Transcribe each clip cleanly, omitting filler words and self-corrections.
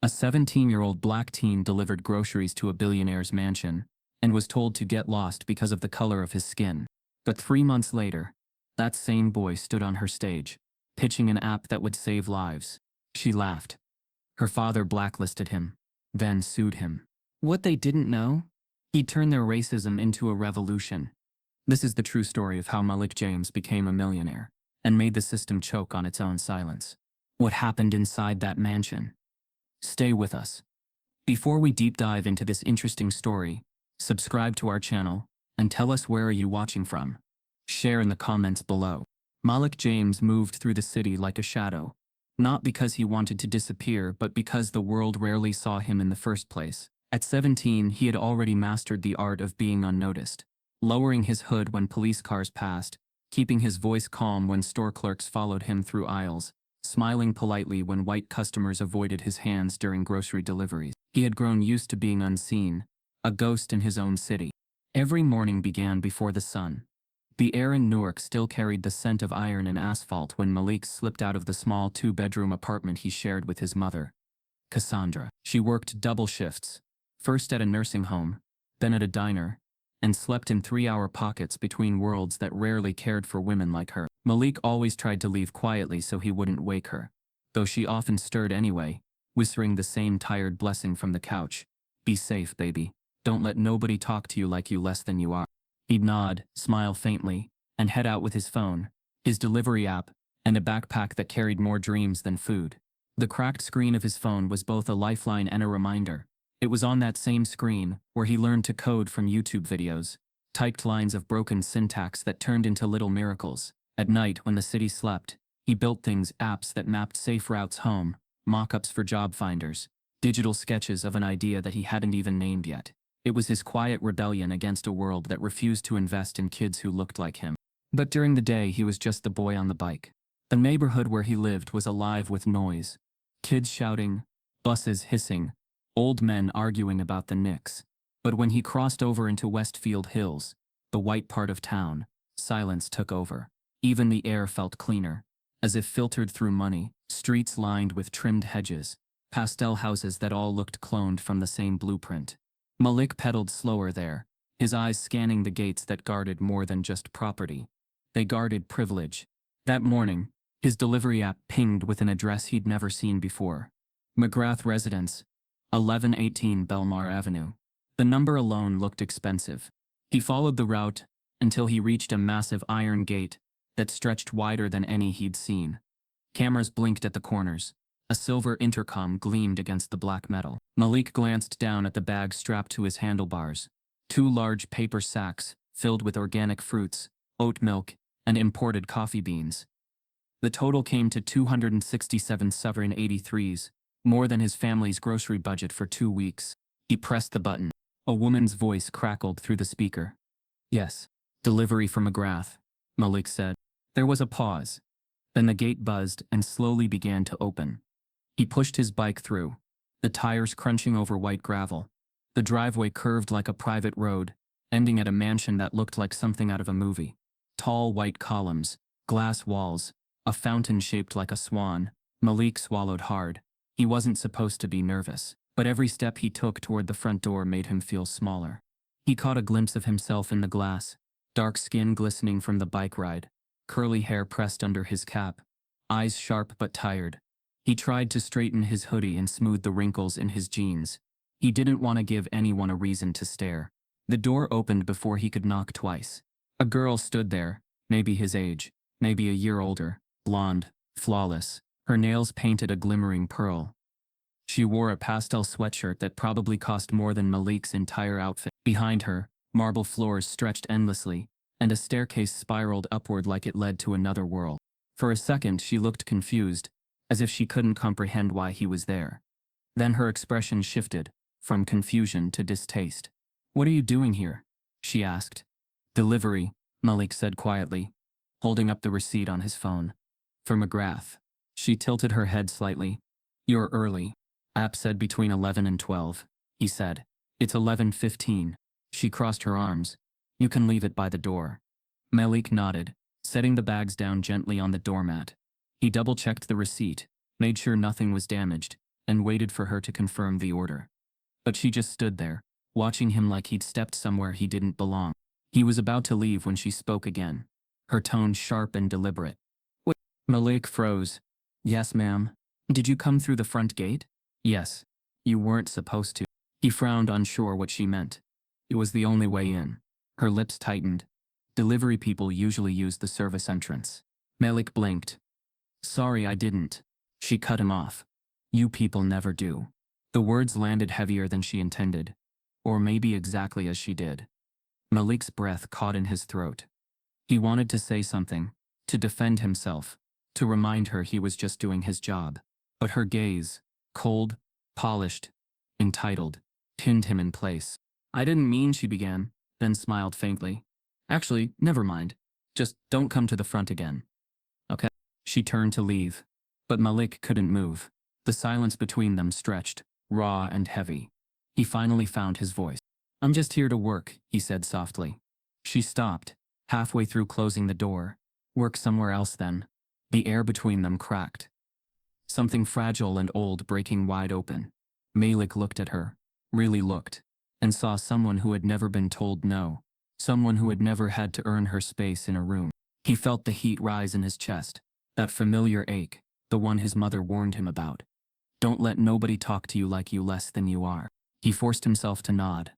A 17-year-old black teen delivered groceries to a billionaire's mansion and was told to get lost because of the color of his skin. But 3 months later, that same boy stood on her stage, pitching an app that would save lives. She laughed. Her father blacklisted him, then sued him. What they didn't know? He'd turned their racism into a revolution. This is the true story of how Malik James became a millionaire and made the system choke on its own silence. What happened inside that mansion? Stay with us. Before we deep dive into this interesting story, subscribe to our channel and tell us where are you watching from. Share in the comments below. Malik James moved through the city like a shadow, not because he wanted to disappear but because the world rarely saw him in the first place. At 17, he had already mastered the art of being unnoticed, lowering his hood when police cars passed, keeping his voice calm when store clerks followed him through aisles, smiling politely when white customers avoided his hands during grocery deliveries. He had grown used to being unseen, a ghost in his own city. Every morning began before the sun. The air in Newark still carried the scent of iron and asphalt when Malik slipped out of the small 2-bedroom apartment he shared with his mother, Cassandra. She worked double shifts, first at a nursing home, then at a diner, and slept in 3-hour pockets between worlds that rarely cared for women like her. Malik always tried to leave quietly so he wouldn't wake her, though she often stirred anyway, whispering the same tired blessing from the couch. Be safe, baby. Don't let nobody talk to you like you less than you are. He'd nod, smile faintly, and head out with his phone, his delivery app, and a backpack that carried more dreams than food. The cracked screen of his phone was both a lifeline and a reminder. It was on that same screen where he learned to code from YouTube videos, typed lines of broken syntax that turned into little miracles. At night, when the city slept, he built apps that mapped safe routes home, mock-ups for job finders, digital sketches of an idea that he hadn't even named yet. It was his quiet rebellion against a world that refused to invest in kids who looked like him. But during the day, he was just the boy on the bike. The neighborhood where he lived was alive with noise. Kids shouting, buses hissing, old men arguing about the Knicks. But when he crossed over into Westfield Hills, the white part of town, silence took over. Even the air felt cleaner, as if filtered through money, streets lined with trimmed hedges, pastel houses that all looked cloned from the same blueprint. Malik pedaled slower there, his eyes scanning the gates that guarded more than just property. They guarded privilege. That morning, his delivery app pinged with an address he'd never seen before. McGrath Residence, 1118 Belmar Avenue. The number alone looked expensive. He followed the route until he reached a massive iron gate that stretched wider than any he'd seen. Cameras blinked at the corners. A silver intercom gleamed against the black metal. Malik glanced down at the bag strapped to his handlebars. 2 large paper sacks filled with organic fruits, oat milk, and imported coffee beans. The total came to 267 sovereign 83s, more than his family's grocery budget for 2 weeks. He pressed the button. A woman's voice crackled through the speaker. Yes, delivery from McGrath, Malik said. There was a pause. Then the gate buzzed and slowly began to open. He pushed his bike through, the tires crunching over white gravel. The driveway curved like a private road, ending at a mansion that looked like something out of a movie. Tall white columns, glass walls, a fountain shaped like a swan. Malik swallowed hard. He wasn't supposed to be nervous, but every step he took toward the front door made him feel smaller. He caught a glimpse of himself in the glass, dark skin glistening from the bike ride, curly hair pressed under his cap, eyes sharp but tired. He tried to straighten his hoodie and smooth the wrinkles in his jeans. He didn't want to give anyone a reason to stare. The door opened before he could knock twice. A girl stood there, maybe his age, maybe a year older, blonde, flawless, her nails painted a glimmering pearl. She wore a pastel sweatshirt that probably cost more than Malik's entire outfit. Behind her, marble floors stretched endlessly, and a staircase spiraled upward like it led to another world. For a second, she looked confused, as if she couldn't comprehend why he was there. Then her expression shifted, from confusion to distaste. What are you doing here? She asked. Delivery, Malik said quietly, holding up the receipt on his phone. For McGrath. She tilted her head slightly. You're early. App said between 11 and 12, he said. It's 11:15. She crossed her arms. You can leave it by the door. Malik nodded, setting the bags down gently on the doormat. He double-checked the receipt, made sure nothing was damaged, and waited for her to confirm the order. But she just stood there, watching him like he'd stepped somewhere he didn't belong. He was about to leave when she spoke again, her tone sharp and deliberate. "Wait." Malik froze. "Yes, ma'am. Did you come through the front gate?" "Yes. You weren't supposed to." He frowned, unsure what she meant. It was the only way in. Her lips tightened. Delivery people usually use the service entrance. Malik blinked. "Sorry, I didn't." She cut him off. "You people never do." The words landed heavier than she intended. Or maybe exactly as she did. Malik's breath caught in his throat. He wanted to say something, to defend himself, to remind her he was just doing his job. But her gaze, cold, polished, entitled, pinned him in place. "I didn't mean," she began, then smiled faintly. "Actually, never mind. Just don't come to the front again. Okay?" She turned to leave. But Malik couldn't move. The silence between them stretched, raw and heavy. He finally found his voice. "I'm just here to work," he said softly. She stopped, halfway through closing the door. "Work somewhere else then." The air between them cracked. Something fragile and old breaking wide open. Malik looked at her, really looked, and saw someone who had never been told no. Someone who had never had to earn her space in a room. He felt the heat rise in his chest, that familiar ache, the one his mother warned him about. "Don't let nobody talk to you like you less than you are." He forced himself to nod.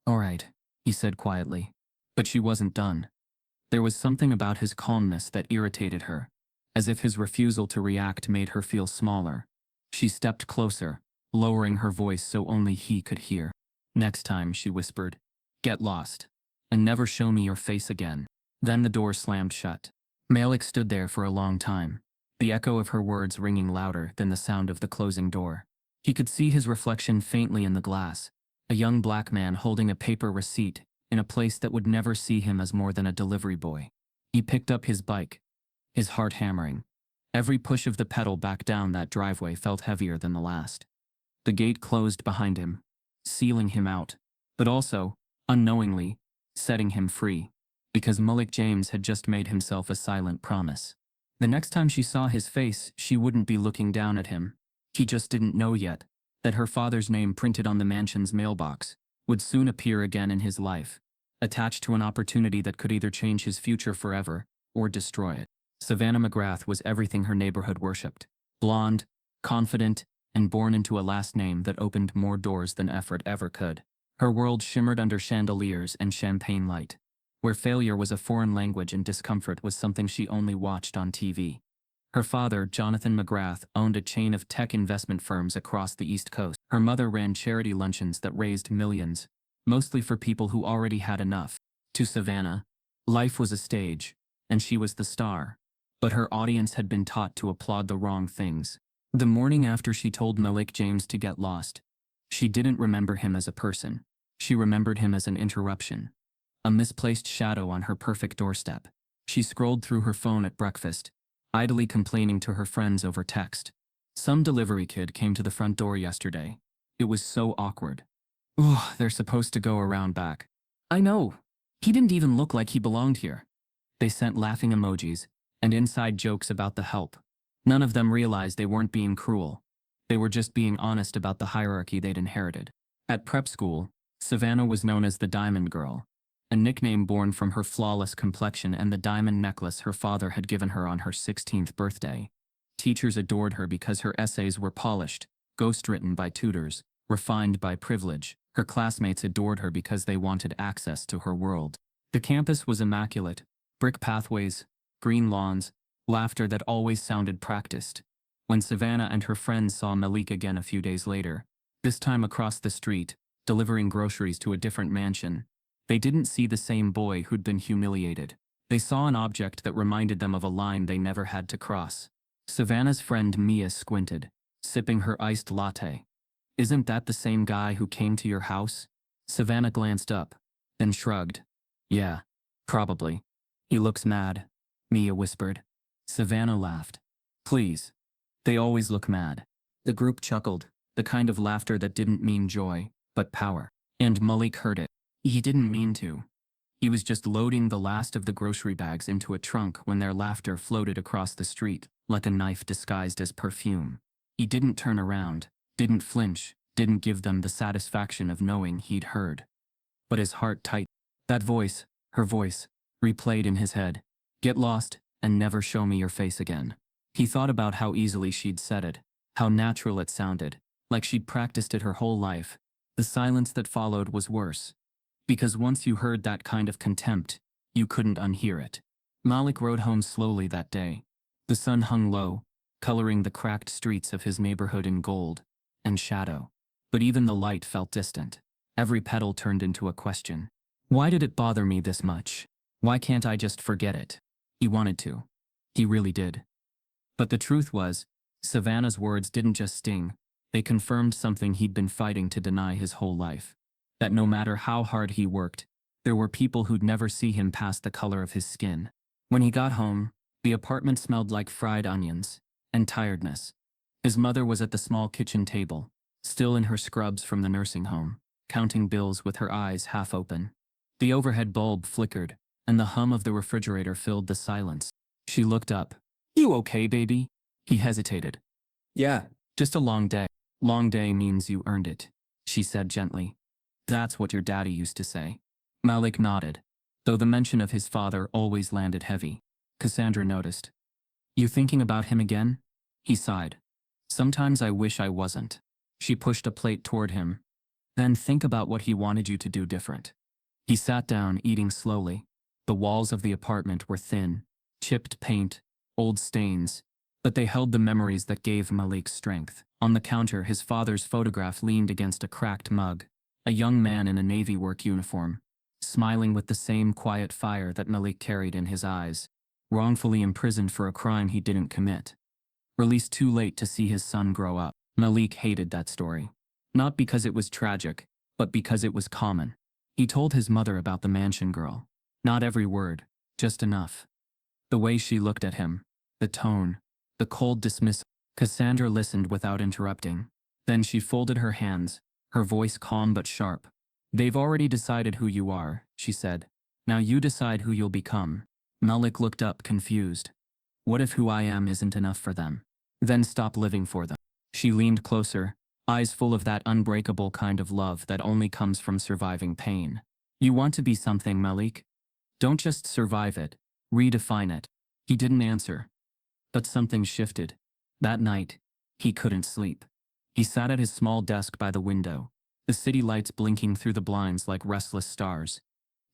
"All right," he said quietly. But she wasn't done. There was something about his calmness that irritated her, as if his refusal to react made her feel smaller. She stepped closer, lowering her voice so only he could hear. "Next time," she whispered, "get lost. And never show me your face again." Then the door slammed shut. Malik stood there for a long time, the echo of her words ringing louder than the sound of the closing door. He could see his reflection faintly in the glass, a young black man holding a paper receipt in a place that would never see him as more than a delivery boy. He picked up his bike, his heart hammering. Every push of the pedal back down that driveway felt heavier than the last. The gate closed behind him, sealing him out, but also, unknowingly, setting him free, because Malik James had just made himself a silent promise. The next time she saw his face, she wouldn't be looking down at him. She just didn't know yet that her father's name printed on the mansion's mailbox would soon appear again in his life, attached to an opportunity that could either change his future forever or destroy it. Savannah McGrath was everything her neighborhood worshipped. Blonde, confident, and born into a last name that opened more doors than effort ever could. Her world shimmered under chandeliers and champagne light, where failure was a foreign language and discomfort was something she only watched on TV. Her father, Jonathan McGrath, owned a chain of tech investment firms across the East Coast. Her mother ran charity luncheons that raised millions, mostly for people who already had enough. To Savannah, life was a stage, and she was the star. But her audience had been taught to applaud the wrong things. The morning after she told Malik James to get lost, she didn't remember him as a person. She remembered him as an interruption, a misplaced shadow on her perfect doorstep. She scrolled through her phone at breakfast, idly complaining to her friends over text. "Some delivery kid came to the front door yesterday. It was so awkward. Ugh, they're supposed to go around back. I know. He didn't even look like he belonged here." They sent laughing emojis and inside jokes about the help. None of them realized they weren't being cruel. They were just being honest about the hierarchy they'd inherited. At prep school, Savannah was known as the Diamond Girl, a nickname born from her flawless complexion and the diamond necklace her father had given her on her 16th birthday. Teachers adored her because her essays were polished, ghostwritten by tutors, refined by privilege. Her classmates adored her because they wanted access to her world. The campus was immaculate: brick pathways, green lawns, laughter that always sounded practiced. When Savannah and her friends saw Malik again a few days later, this time across the street, delivering groceries to a different mansion, they didn't see the same boy who'd been humiliated. They saw an object that reminded them of a line they never had to cross. Savannah's friend Mia squinted, sipping her iced latte. "Isn't that the same guy who came to your house?" Savannah glanced up, then shrugged. "Yeah, probably. He looks mad," Mia whispered. Savannah laughed. "Please. They always look mad." The group chuckled, the kind of laughter that didn't mean joy, but power. And Malik heard it. He didn't mean to. He was just loading the last of the grocery bags into a trunk when their laughter floated across the street, like a knife disguised as perfume. He didn't turn around, didn't flinch, didn't give them the satisfaction of knowing he'd heard. But his heart tightened. That voice, her voice, replayed in his head. Get lost, and never show me your face again. He thought about how easily she'd said it, how natural it sounded, like she'd practiced it her whole life. The silence that followed was worse. Because once you heard that kind of contempt, you couldn't unhear it. Malik rode home slowly that day. The sun hung low, coloring the cracked streets of his neighborhood in gold and shadow. But even the light felt distant. Every petal turned into a question. Why did it bother me this much? Why can't I just forget it? He wanted to. He really did. But the truth was, Savannah's words didn't just sting, they confirmed something he'd been fighting to deny his whole life. That no matter how hard he worked, there were people who'd never see him past the color of his skin. When he got home, the apartment smelled like fried onions and tiredness. His mother was at the small kitchen table, still in her scrubs from the nursing home, counting bills with her eyes half open. The overhead bulb flickered, and the hum of the refrigerator filled the silence. She looked up. You okay, baby? He hesitated. Yeah, just a long day. Long day means you earned it, she said gently. That's what your daddy used to say. Malik nodded, though the mention of his father always landed heavy. Cassandra noticed. You thinking about him again? He sighed. Sometimes I wish I wasn't. She pushed a plate toward him. Then think about what he wanted you to do different. He sat down, eating slowly. The walls of the apartment were thin, chipped paint, old stains, but they held the memories that gave Malik strength. On the counter, his father's photograph leaned against a cracked mug, a young man in a Navy work uniform, smiling with the same quiet fire that Malik carried in his eyes, wrongfully imprisoned for a crime he didn't commit. Released too late to see his son grow up. Malik hated that story. Not because it was tragic, but because it was common. He told his mother about the mansion girl. Not every word, just enough. The way she looked at him, the tone, the cold dismissal. Cassandra listened without interrupting. Then she folded her hands, her voice calm but sharp. They've already decided who you are, she said. Now you decide who you'll become. Malik looked up, confused. What if who I am isn't enough for them? Then stop living for them. She leaned closer, eyes full of that unbreakable kind of love that only comes from surviving pain. You want to be something, Malik? Don't just survive it, redefine it. He didn't answer. But something shifted. That night, he couldn't sleep. He sat at his small desk by the window, the city lights blinking through the blinds like restless stars.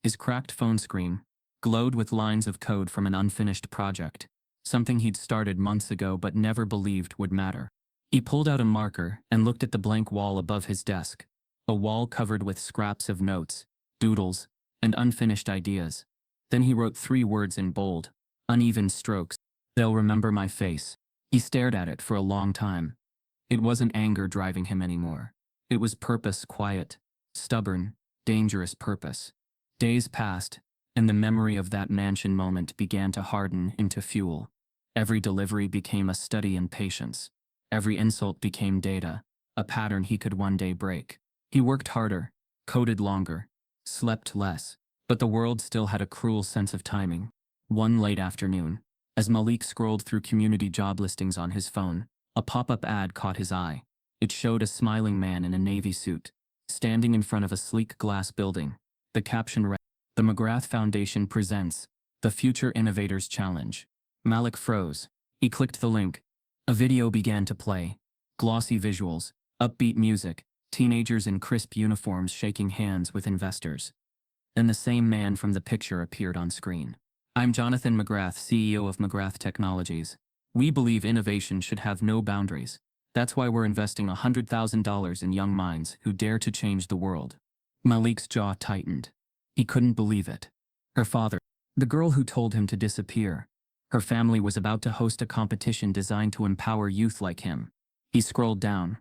His cracked phone screen glowed with lines of code from an unfinished project, something he'd started months ago but never believed would matter. He pulled out a marker and looked at the blank wall above his desk, a wall covered with scraps of notes, doodles, and unfinished ideas. Then he wrote 3 words in bold, uneven strokes. They'll remember my face. He stared at it for a long time. It wasn't anger driving him anymore. It was purpose, quiet, stubborn, dangerous purpose. Days passed, and the memory of that mansion moment began to harden into fuel. Every delivery became a study in patience. Every insult became data, a pattern he could one day break. He worked harder, coded longer, slept less, but the world still had a cruel sense of timing. One late afternoon, as Malik scrolled through community job listings on his phone, a pop-up ad caught his eye. It showed a smiling man in a navy suit, standing in front of a sleek glass building. The caption read, "The McGrath Foundation presents the Future Innovators Challenge." Malik froze. He clicked the link. A video began to play. Glossy visuals, upbeat music, teenagers in crisp uniforms shaking hands with investors. Then the same man from the picture appeared on screen. I'm Jonathan McGrath, CEO of McGrath Technologies. We believe innovation should have no boundaries. That's why we're investing $100,000 in young minds who dare to change the world. Malik's jaw tightened. He couldn't believe it. Her father, the girl who told him to disappear. Her family was about to host a competition designed to empower youth like him. He scrolled down.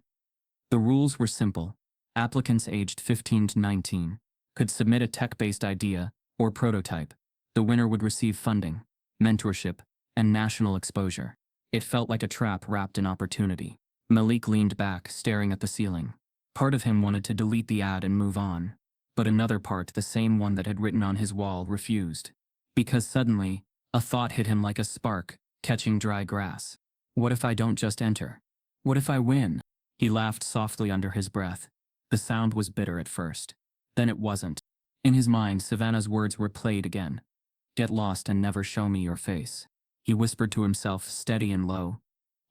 The rules were simple. Applicants aged 15 to 19 could submit a tech-based idea or prototype. The winner would receive funding, mentorship, and national exposure. It felt like a trap wrapped in opportunity. Malik leaned back, staring at the ceiling. Part of him wanted to delete the ad and move on, but another part, the same one that had written on his wall, refused. Because suddenly, a thought hit him like a spark, catching dry grass. What if I don't just enter? What if I win? He laughed softly under his breath. The sound was bitter at first. Then it wasn't. In his mind, Savannah's words were played again. Get lost and never show me your face. He whispered to himself, steady and low.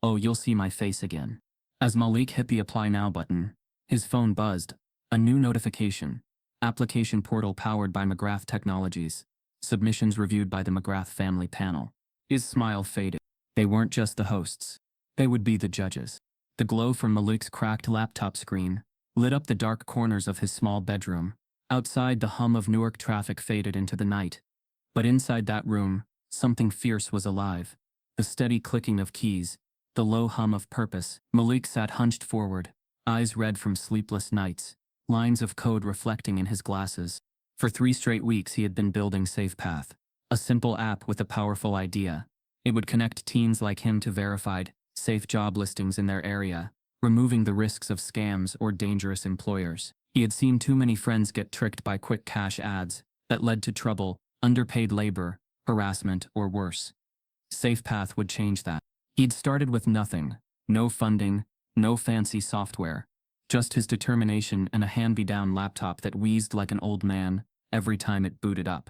Oh, you'll see my face again. As Malik hit the apply now button, his phone buzzed. A new notification. Application portal powered by McGrath Technologies. Submissions reviewed by the McGrath family panel. His smile faded. They weren't just the hosts. They would be the judges. The glow from Malik's cracked laptop screen lit up the dark corners of his small bedroom. Outside, the hum of Newark traffic faded into the night. But inside that room, something fierce was alive. The steady clicking of keys, the low hum of purpose. Malik sat hunched forward, eyes red from sleepless nights, lines of code reflecting in his glasses. For 3 straight weeks he had been building SafePath, a simple app with a powerful idea. It would connect teens like him to verified, safe job listings in their area, removing the risks of scams or dangerous employers. He had seen too many friends get tricked by quick cash ads that led to trouble, underpaid labor, harassment, or worse. SafePath would change that. He'd started with nothing, no funding, no fancy software, just his determination and a hand-me-down laptop that wheezed like an old man every time it booted up.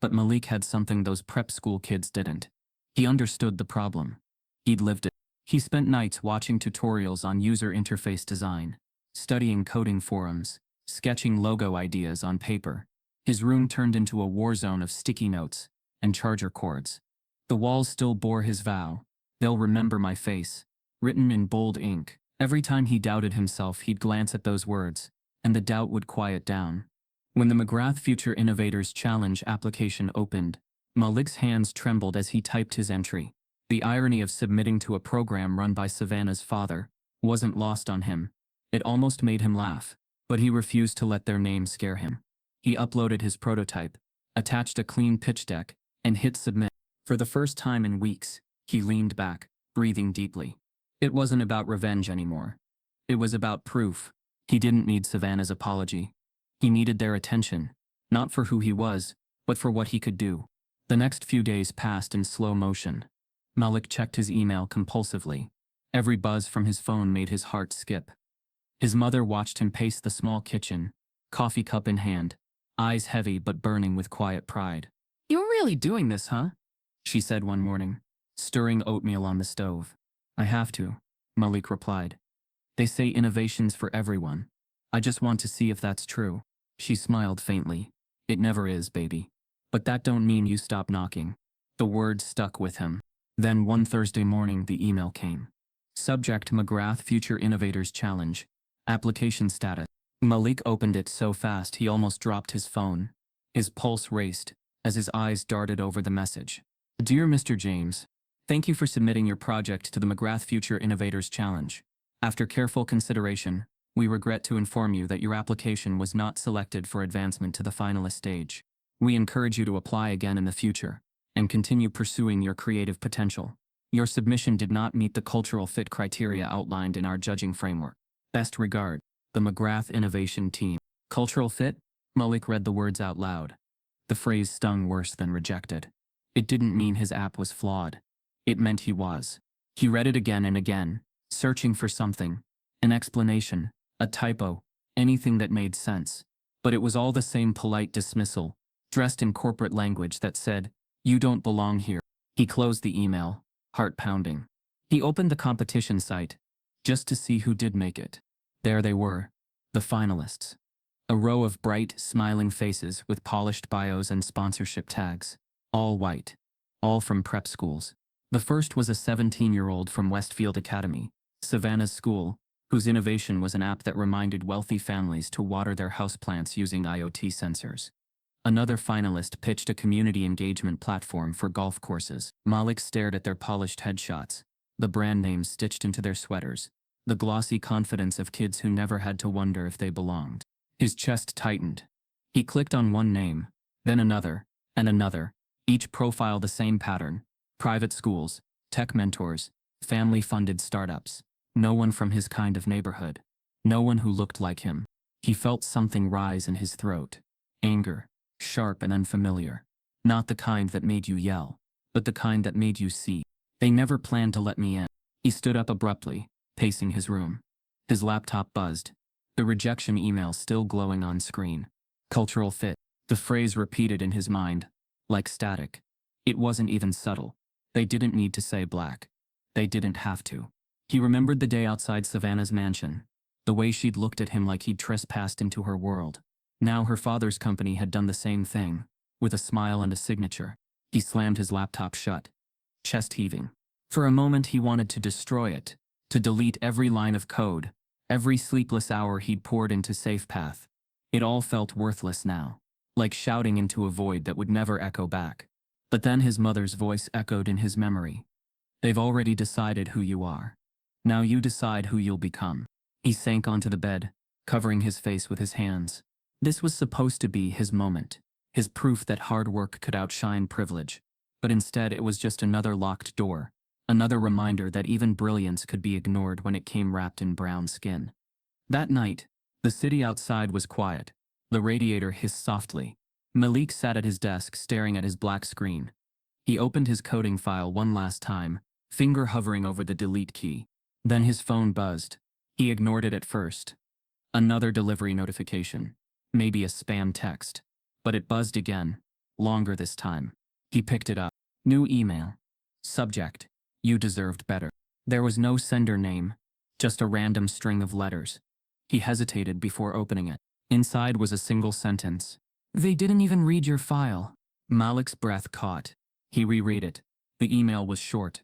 But Malik had something those prep school kids didn't. He understood the problem. He'd lived it. He spent nights watching tutorials on user interface design, studying coding forums, sketching logo ideas on paper. His room turned into a war zone of sticky notes and charger cords. The walls still bore his vow. They'll remember my face, written in bold ink. Every time he doubted himself, he'd glance at those words, and the doubt would quiet down. When the McGrath Future Innovators Challenge application opened, Malik's hands trembled as he typed his entry. The irony of submitting to a program run by Savannah's father wasn't lost on him. It almost made him laugh, but he refused to let their name scare him. He uploaded his prototype, attached a clean pitch deck, and hit submit. For the first time in weeks, he leaned back, breathing deeply. It wasn't about revenge anymore. It was about proof. He didn't need Savannah's apology. He needed their attention, not for who he was, but for what he could do. The next few days passed in slow motion. Malik checked his email compulsively. Every buzz from his phone made his heart skip. His mother watched him pace the small kitchen, coffee cup in hand, eyes heavy but burning with quiet pride. "You're really doing this, huh?" she said one morning, stirring oatmeal on the stove. "I have to," Malik replied. "They say innovation's for everyone. I just want to see if that's true." She smiled faintly. "It never is, baby. But that don't mean you stop knocking." The word stuck with him. Then one Thursday morning the email came. Subject: McGrath Future Innovators Challenge. Application status. Malik opened it so fast he almost dropped his phone. His pulse raced as his eyes darted over the message. "Dear Mr. James, thank you for submitting your project to the McGrath Future Innovators Challenge. After careful consideration, we regret to inform you that your application was not selected for advancement to the finalist stage. We encourage you to apply again in the future and continue pursuing your creative potential. Your submission did not meet the cultural fit criteria outlined in our judging framework. Best regard, the McGrath Innovation Team." Cultural fit? Malik read the words out loud. The phrase stung worse than rejected. It didn't mean his app was flawed. It meant he was. He read it again and again, searching for something, an explanation, a typo, anything that made sense. But it was all the same polite dismissal, dressed in corporate language that said, "You don't belong here." He closed the email, heart pounding. He opened the competition site, just to see who did make it. There they were, the finalists. A row of bright, smiling faces with polished bios and sponsorship tags. All white. All from prep schools. The first was a 17-year-old from Westfield Academy, Savannah's school, whose innovation was an app that reminded wealthy families to water their houseplants using IoT sensors. Another finalist pitched a community engagement platform for golf courses. Malik stared at their polished headshots, the brand names stitched into their sweaters, the glossy confidence of kids who never had to wonder if they belonged. His chest tightened. He clicked on one name, then another, and another, each profile the same pattern: private schools, tech mentors, family-funded startups. No one from his kind of neighborhood. No one who looked like him. He felt something rise in his throat. Anger. Sharp and unfamiliar. Not the kind that made you yell, but the kind that made you see. "They never planned to let me in." He stood up abruptly, pacing his room. His laptop buzzed. The rejection email still glowing on screen. Cultural fit. The phrase repeated in his mind, like static. It wasn't even subtle. They didn't need to say black. They didn't have to. He remembered the day outside Savannah's mansion. The way she'd looked at him like he'd trespassed into her world. Now her father's company had done the same thing, with a smile and a signature. He slammed his laptop shut, chest heaving. For a moment he wanted to destroy it, to delete every line of code, every sleepless hour he'd poured into SafePath. It all felt worthless now, like shouting into a void that would never echo back. But then his mother's voice echoed in his memory. They've already decided who you are. Now you decide who you'll become. He sank onto the bed, covering his face with his hands. This was supposed to be his moment, his proof that hard work could outshine privilege. But instead it was just another locked door, another reminder that even brilliance could be ignored when it came wrapped in brown skin. That night, the city outside was quiet. The radiator hissed softly. Malik sat at his desk staring at his black screen. He opened his coding file one last time, finger hovering over the delete key. Then his phone buzzed. He ignored it at first. Another delivery notification. Maybe a spam text. But it buzzed again, longer this time. He picked it up. New email. Subject: you deserved better. There was no sender name, just a random string of letters. He hesitated before opening it. Inside was a single sentence. They didn't even read your file. Malik's breath caught. He reread it. The email was short,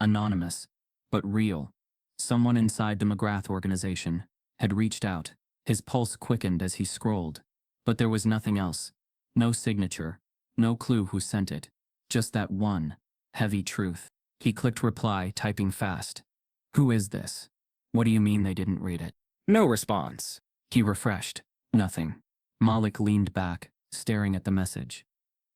anonymous, but real. Someone inside the McGrath organization had reached out. His pulse quickened as he scrolled. But there was nothing else. No signature. No clue who sent it. Just that one heavy truth. He clicked reply, typing fast. Who is this? What do you mean they didn't read it? No response. He refreshed. Nothing. Malik leaned back, staring at the message.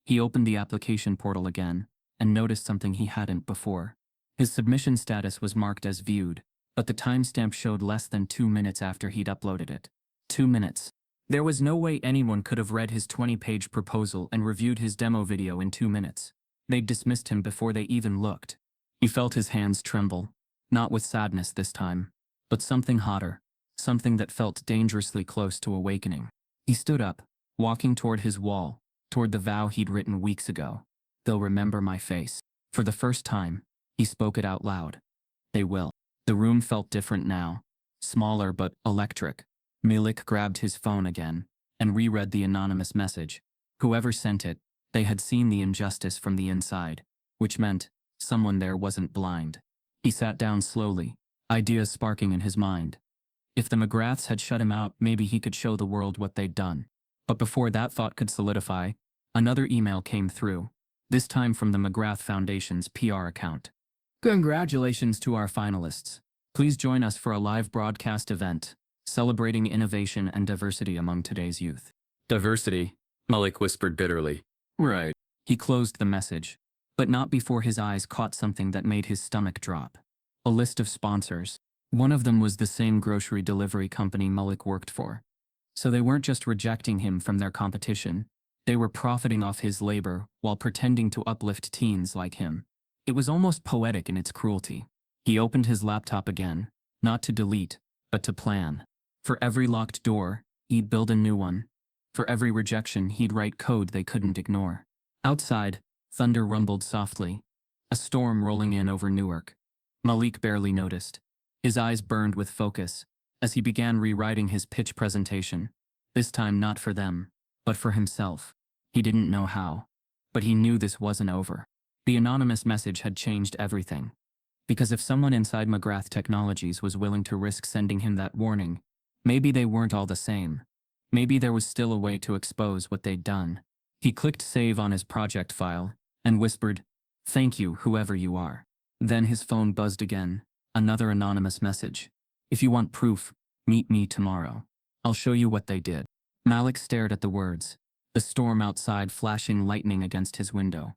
He opened the application portal again and noticed something he hadn't before. His submission status was marked as viewed, but the timestamp showed less than 2 minutes after he'd uploaded it. 2 minutes. There was no way anyone could have read his 20-page proposal and reviewed his demo video in 2 minutes. They'd dismissed him before they even looked. He felt his hands tremble, not with sadness this time, but something hotter, something that felt dangerously close to awakening. He stood up, walking toward his wall, toward the vow he'd written weeks ago. They'll remember my face. For the first time, he spoke it out loud. They will. The room felt different now, smaller but electric. Malik grabbed his phone again and reread the anonymous message. Whoever sent it, they had seen the injustice from the inside, which meant someone there wasn't blind. He sat down slowly, ideas sparking in his mind. If the McGraths had shut him out, maybe he could show the world what they'd done. But before that thought could solidify, another email came through, this time from the McGrath Foundation's PR account. Congratulations to our finalists. Please join us for a live broadcast event, celebrating innovation and diversity among today's youth. Diversity, Malik whispered bitterly. Right. He closed the message, but not before his eyes caught something that made his stomach drop. A list of sponsors. One of them was the same grocery delivery company Malik worked for. So they weren't just rejecting him from their competition, they were profiting off his labor while pretending to uplift teens like him. It was almost poetic in its cruelty. He opened his laptop again, not to delete, but to plan. For every locked door, he'd build a new one. For every rejection, he'd write code they couldn't ignore. Outside, thunder rumbled softly, a storm rolling in over Newark. Malik barely noticed. His eyes burned with focus as he began rewriting his pitch presentation, this time not for them, but for himself. He didn't know how, but he knew this wasn't over. The anonymous message had changed everything. Because if someone inside McGrath Technologies was willing to risk sending him that warning, maybe they weren't all the same. Maybe there was still a way to expose what they'd done. He clicked save on his project file and whispered, "Thank you, whoever you are." Then his phone buzzed again, another anonymous message. "If you want proof, meet me tomorrow. I'll show you what they did." Malik stared at the words, the storm outside flashing lightning against his window.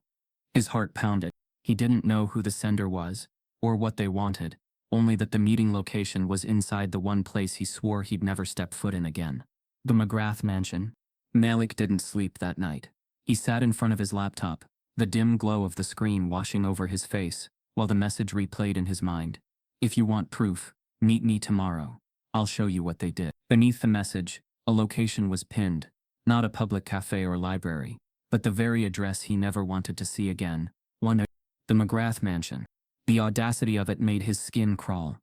His heart pounded. He didn't know who the sender was, or what they wanted, only that the meeting location was inside the one place he swore he'd never step foot in again. The McGrath mansion. Malik didn't sleep that night. He sat in front of his laptop, the dim glow of the screen washing over his face, while the message replayed in his mind. "If you want proof, meet me tomorrow. I'll show you what they did. Beneath the message, a location was pinned. Not a public cafe or library, but the very address he never wanted to see again. The McGrath mansion. The audacity of it made his skin crawl.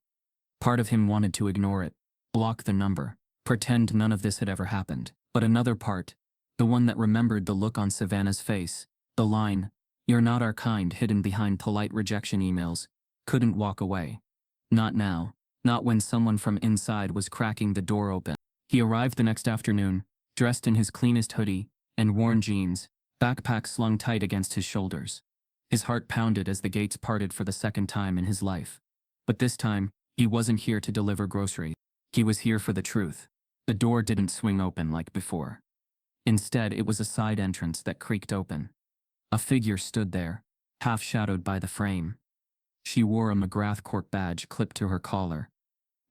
Part of him wanted to ignore it, block the number, pretend none of this had ever happened. But another part, the one that remembered the look on Savannah's face, the line, "You're not our kind," hidden behind polite rejection emails, couldn't walk away. Not now. Not when someone from inside was cracking the door open. He arrived the next afternoon, dressed in his cleanest hoodie and worn jeans, backpack slung tight against his shoulders. His heart pounded as the gates parted for the second time in his life. But this time, he wasn't here to deliver groceries. He was here for the truth. The door didn't swing open like before. Instead, it was a side entrance that creaked open. A figure stood there, half shadowed by the frame. She wore a McGrath Corp badge clipped to her collar.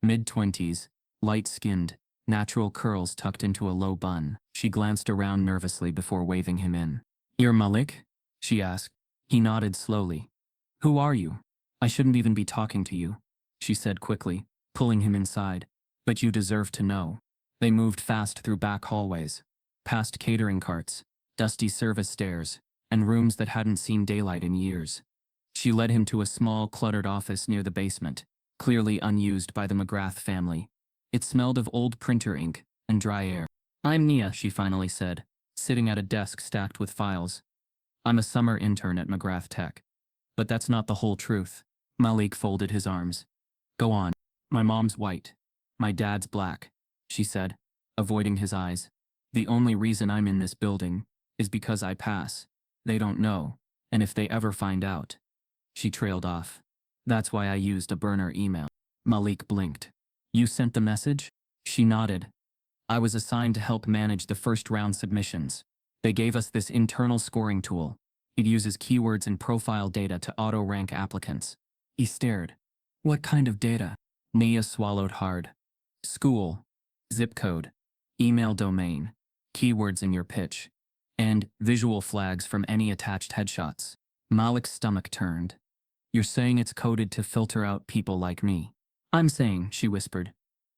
Mid-20s, light-skinned, natural curls tucked into a low bun. She glanced around nervously before waving him in. "You're Malik?" she asked. He nodded slowly. "Who are you? I shouldn't even be talking to you," she said quickly, pulling him inside. "But you deserve to know." They moved fast through back hallways, past catering carts, dusty service stairs, and rooms that hadn't seen daylight in years. She led him to a small, cluttered office near the basement, clearly unused by the McGrath family. It smelled of old printer ink and dry air. "I'm Nia," she finally said, sitting at a desk stacked with files. "I'm a summer intern at McGrath Tech." "But that's not the whole truth." Malik folded his arms. "Go on." "My mom's white. My dad's black," she said, avoiding his eyes. "The only reason I'm in this building is because I pass. They don't know, and if they ever find out." She trailed off. "That's why I used a burner email." Malik blinked. "You sent the message?" She nodded. "I was assigned to help manage the first round submissions. They gave us this internal scoring tool. It uses keywords and profile data to auto-rank applicants." He stared. "What kind of data?" Nia swallowed hard. "School, zip code, email domain, keywords in your pitch, and visual flags from any attached headshots." Malik's stomach turned. "You're saying it's coded to filter out people like me?" "I'm saying," she whispered,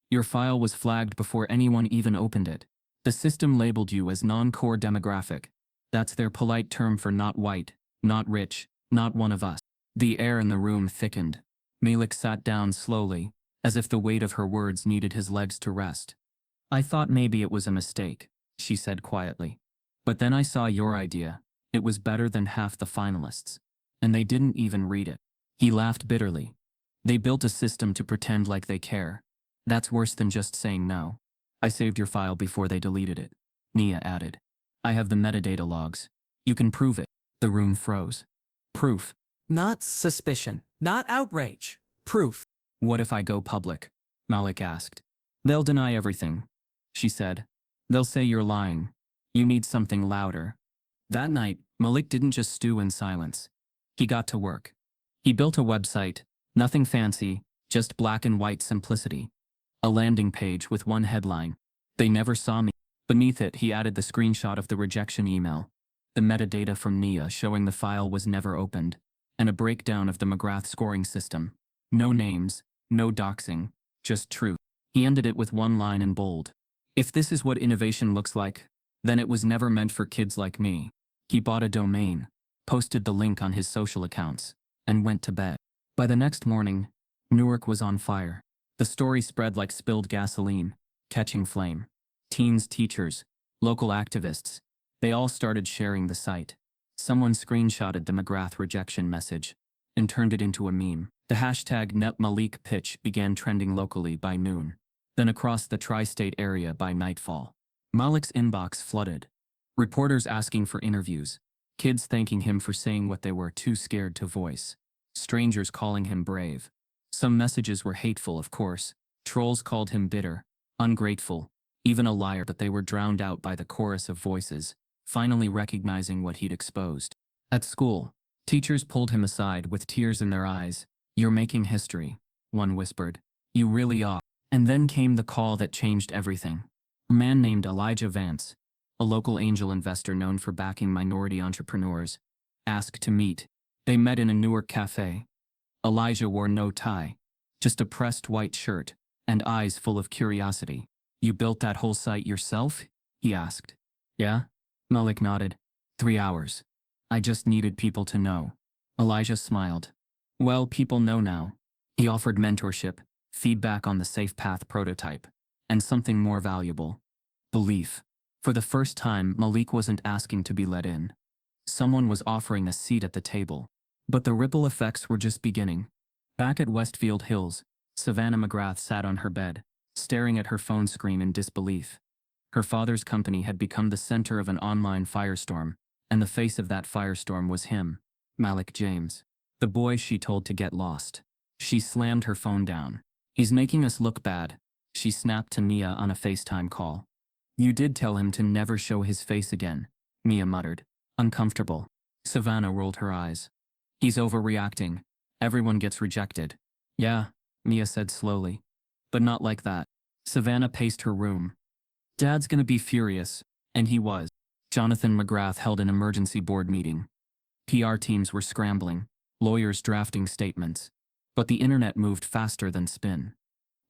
"your file was flagged before anyone even opened it. The system labeled you as non-core demographic. That's their polite term for not white, not rich, not one of us." The air in the room thickened. Malik sat down slowly, as if the weight of her words needed his legs to rest. "I thought maybe it was a mistake," she said quietly. "But then I saw your idea. It was better than half the finalists. And they didn't even read it." He laughed bitterly. "They built a system to pretend like they care. That's worse than just saying no." "I saved your file before they deleted it," Nia added. "I have the metadata logs. You can prove it." The room froze. "Proof?" Not suspicion, not outrage. Proof. "What if I go public?" Malik asked. "They'll deny everything," she said. "They'll say you're lying. You need something louder." That night, Malik didn't just stew in silence. He got to work. He built a website, nothing fancy, just black and white simplicity. A landing page with one headline: "They never saw me." Beneath it, he added the screenshot of the rejection email, the metadata from Nia showing the file was never opened, and a breakdown of the McGrath scoring system. No names, no doxing, just truth. He ended it with one line in bold: "If this is what innovation looks like, then it was never meant for kids like me." He bought a domain, posted the link on his social accounts, and went to bed. By the next morning, Newark was on fire. The story spread like spilled gasoline, catching flame. Teens, teachers, local activists, they all started sharing the site. Someone screenshotted the McGrath rejection message and turned it into a meme. The hashtag #NetMalikPitch began trending locally by noon, then across the tri-state area by nightfall. Malik's inbox flooded. Reporters asking for interviews, kids thanking him for saying what they were too scared to voice, strangers calling him brave. Some messages were hateful, of course. Trolls called him bitter, ungrateful, even a liar, but they were drowned out by the chorus of voices, finally recognizing what he'd exposed. At school, teachers pulled him aside with tears in their eyes. "You're making history," one whispered. "You really are." And then came the call that changed everything. A man named Elijah Vance, a local angel investor known for backing minority entrepreneurs, asked to meet. They met in a Newark cafe. Elijah wore no tie, just a pressed white shirt, and eyes full of curiosity. You built that whole site yourself? He asked. Yeah? Malik nodded. 3 hours. I just needed people to know. Elijah smiled. Well, people know now. He offered mentorship, feedback on the Safe Path prototype, and something more valuable. Belief. For the first time, Malik wasn't asking to be let in. Someone was offering a seat at the table. But the ripple effects were just beginning. Back at Westfield Hills, Savannah McGrath sat on her bed, staring at her phone screen in disbelief. Her father's company had become the center of an online firestorm, and the face of that firestorm was him, Malik James, the boy she told to get lost. She slammed her phone down. He's making us look bad, she snapped to Mia on a FaceTime call. You did tell him to never show his face again, Mia muttered, uncomfortable. Savannah rolled her eyes. He's overreacting. Everyone gets rejected. Yeah, Mia said slowly. But not like that. Savannah paced her room. Dad's gonna be furious, and he was. Jonathan McGrath held an emergency board meeting. PR teams were scrambling, lawyers drafting statements. But the internet moved faster than spin.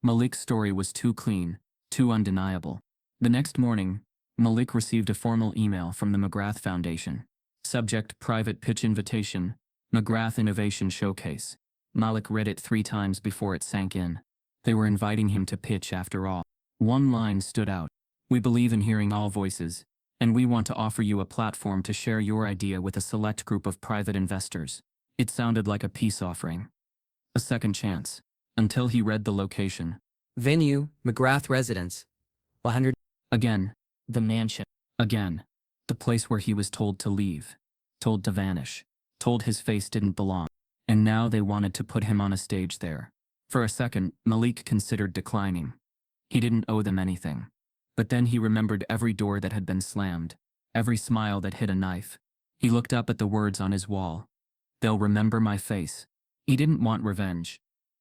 Malik's story was too clean, too undeniable. The next morning, Malik received a formal email from the McGrath Foundation. Subject: private pitch invitation, McGrath Innovation Showcase. Malik read it 3 times before it sank in. They were inviting him to pitch after all. One line stood out. We believe in hearing all voices, and we want to offer you a platform to share your idea with a select group of private investors. It sounded like a peace offering. A second chance. Until he read the location. Venue, McGrath Residence. 100. Again. The mansion. Again. The place where he was told to leave. Told to vanish. Told his face didn't belong. And now they wanted to put him on a stage there. For a second, Malik considered declining. He didn't owe them anything. But then he remembered every door that had been slammed, every smile that hit a knife. He looked up at the words on his wall. They'll remember my face. He didn't want revenge.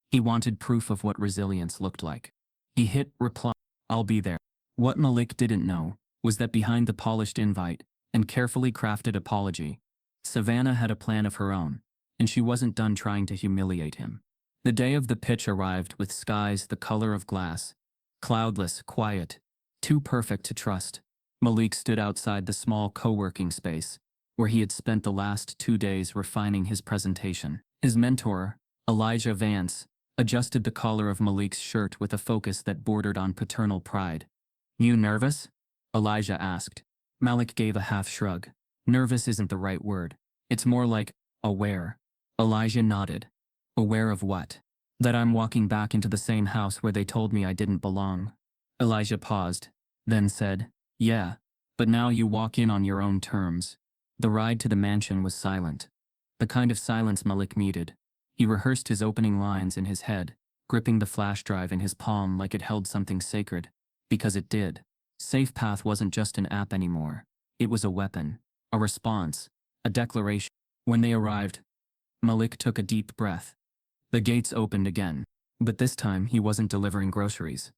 He wanted proof of what resilience looked like. He hit reply. I'll be there. What Malik didn't know was that behind the polished invite and carefully crafted apology, Savannah had a plan of her own, and she wasn't done trying to humiliate him. The day of the pitch arrived with skies the color of glass, cloudless, quiet, too perfect to trust. Malik stood outside the small co-working space, where he had spent the last 2 days refining his presentation. His mentor, Elijah Vance, adjusted the collar of Malik's shirt with a focus that bordered on paternal pride. You nervous? Elijah asked. Malik gave a half shrug. Nervous isn't the right word. It's more like aware. Elijah nodded. Aware of what? That I'm walking back into the same house where they told me I didn't belong. Elijah paused, then said, yeah, but now you walk in on your own terms. The ride to the mansion was silent. The kind of silence Malik needed. He rehearsed his opening lines in his head, gripping the flash drive in his palm like it held something sacred. Because it did. Safe Path wasn't just an app anymore. It was a weapon, a response, a declaration. When they arrived, Malik took a deep breath. The gates opened again, but this time he wasn't delivering groceries.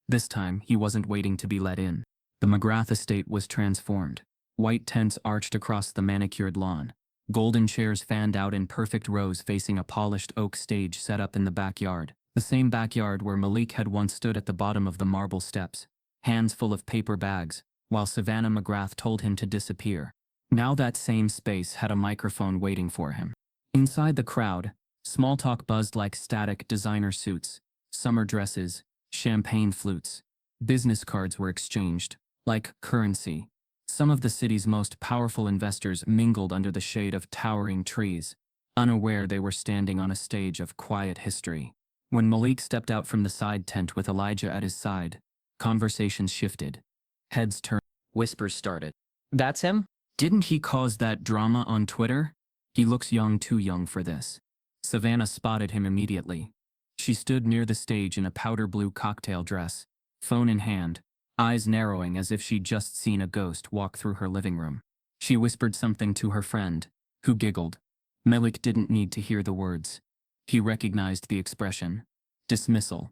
This time he wasn't waiting to be let in. The McGrath estate was transformed. White tents arched across the manicured lawn. Golden chairs fanned out in perfect rows facing a polished oak stage set up in the backyard. The same backyard where Malik had once stood at the bottom of the marble steps, hands full of paper bags, while Savannah McGrath told him to disappear. Now that same space had a microphone waiting for him. Inside the crowd, small talk buzzed like static. Designer suits, summer dresses, champagne flutes. Business cards were exchanged, like currency. Some of the city's most powerful investors mingled under the shade of towering trees, unaware they were standing on a stage of quiet history. When Malik stepped out from the side tent with Elijah at his side, conversations shifted. Heads turned. Whispers started. That's him? Didn't he cause that drama on Twitter? He looks young, too young for this. Savannah spotted him immediately. She stood near the stage in a powder blue cocktail dress, phone in hand, eyes narrowing as if she'd just seen a ghost walk through her living room. She whispered something to her friend, who giggled. Malik didn't need to hear the words. He recognized the expression. Dismissal.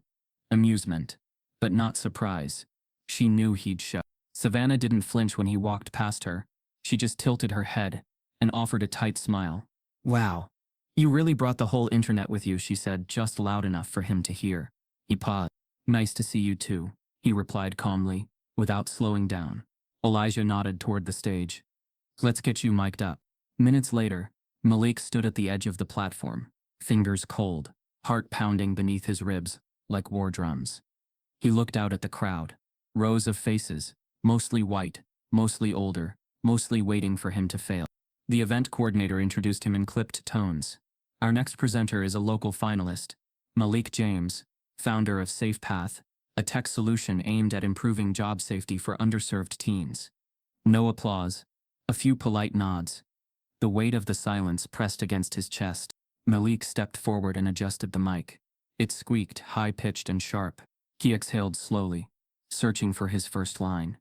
Amusement. But not surprise. She knew he'd show. Savannah didn't flinch when he walked past her. She just tilted her head and offered a tight smile. Wow. You really brought the whole internet with you, she said, just loud enough for him to hear. He paused. Nice to see you too, he replied calmly, without slowing down. Elijah nodded toward the stage. Let's get you mic'd up. Minutes later, Malik stood at the edge of the platform, fingers cold, heart pounding beneath his ribs, like war drums. He looked out at the crowd. Rows of faces, mostly white, mostly older, mostly waiting for him to fail. The event coordinator introduced him in clipped tones. Our next presenter is a local finalist, Malik James, founder of SafePath, a tech solution aimed at improving job safety for underserved teens. No applause. A few polite nods. The weight of the silence pressed against his chest. Malik stepped forward and adjusted the mic. It squeaked, high-pitched and sharp. He exhaled slowly, searching for his first line.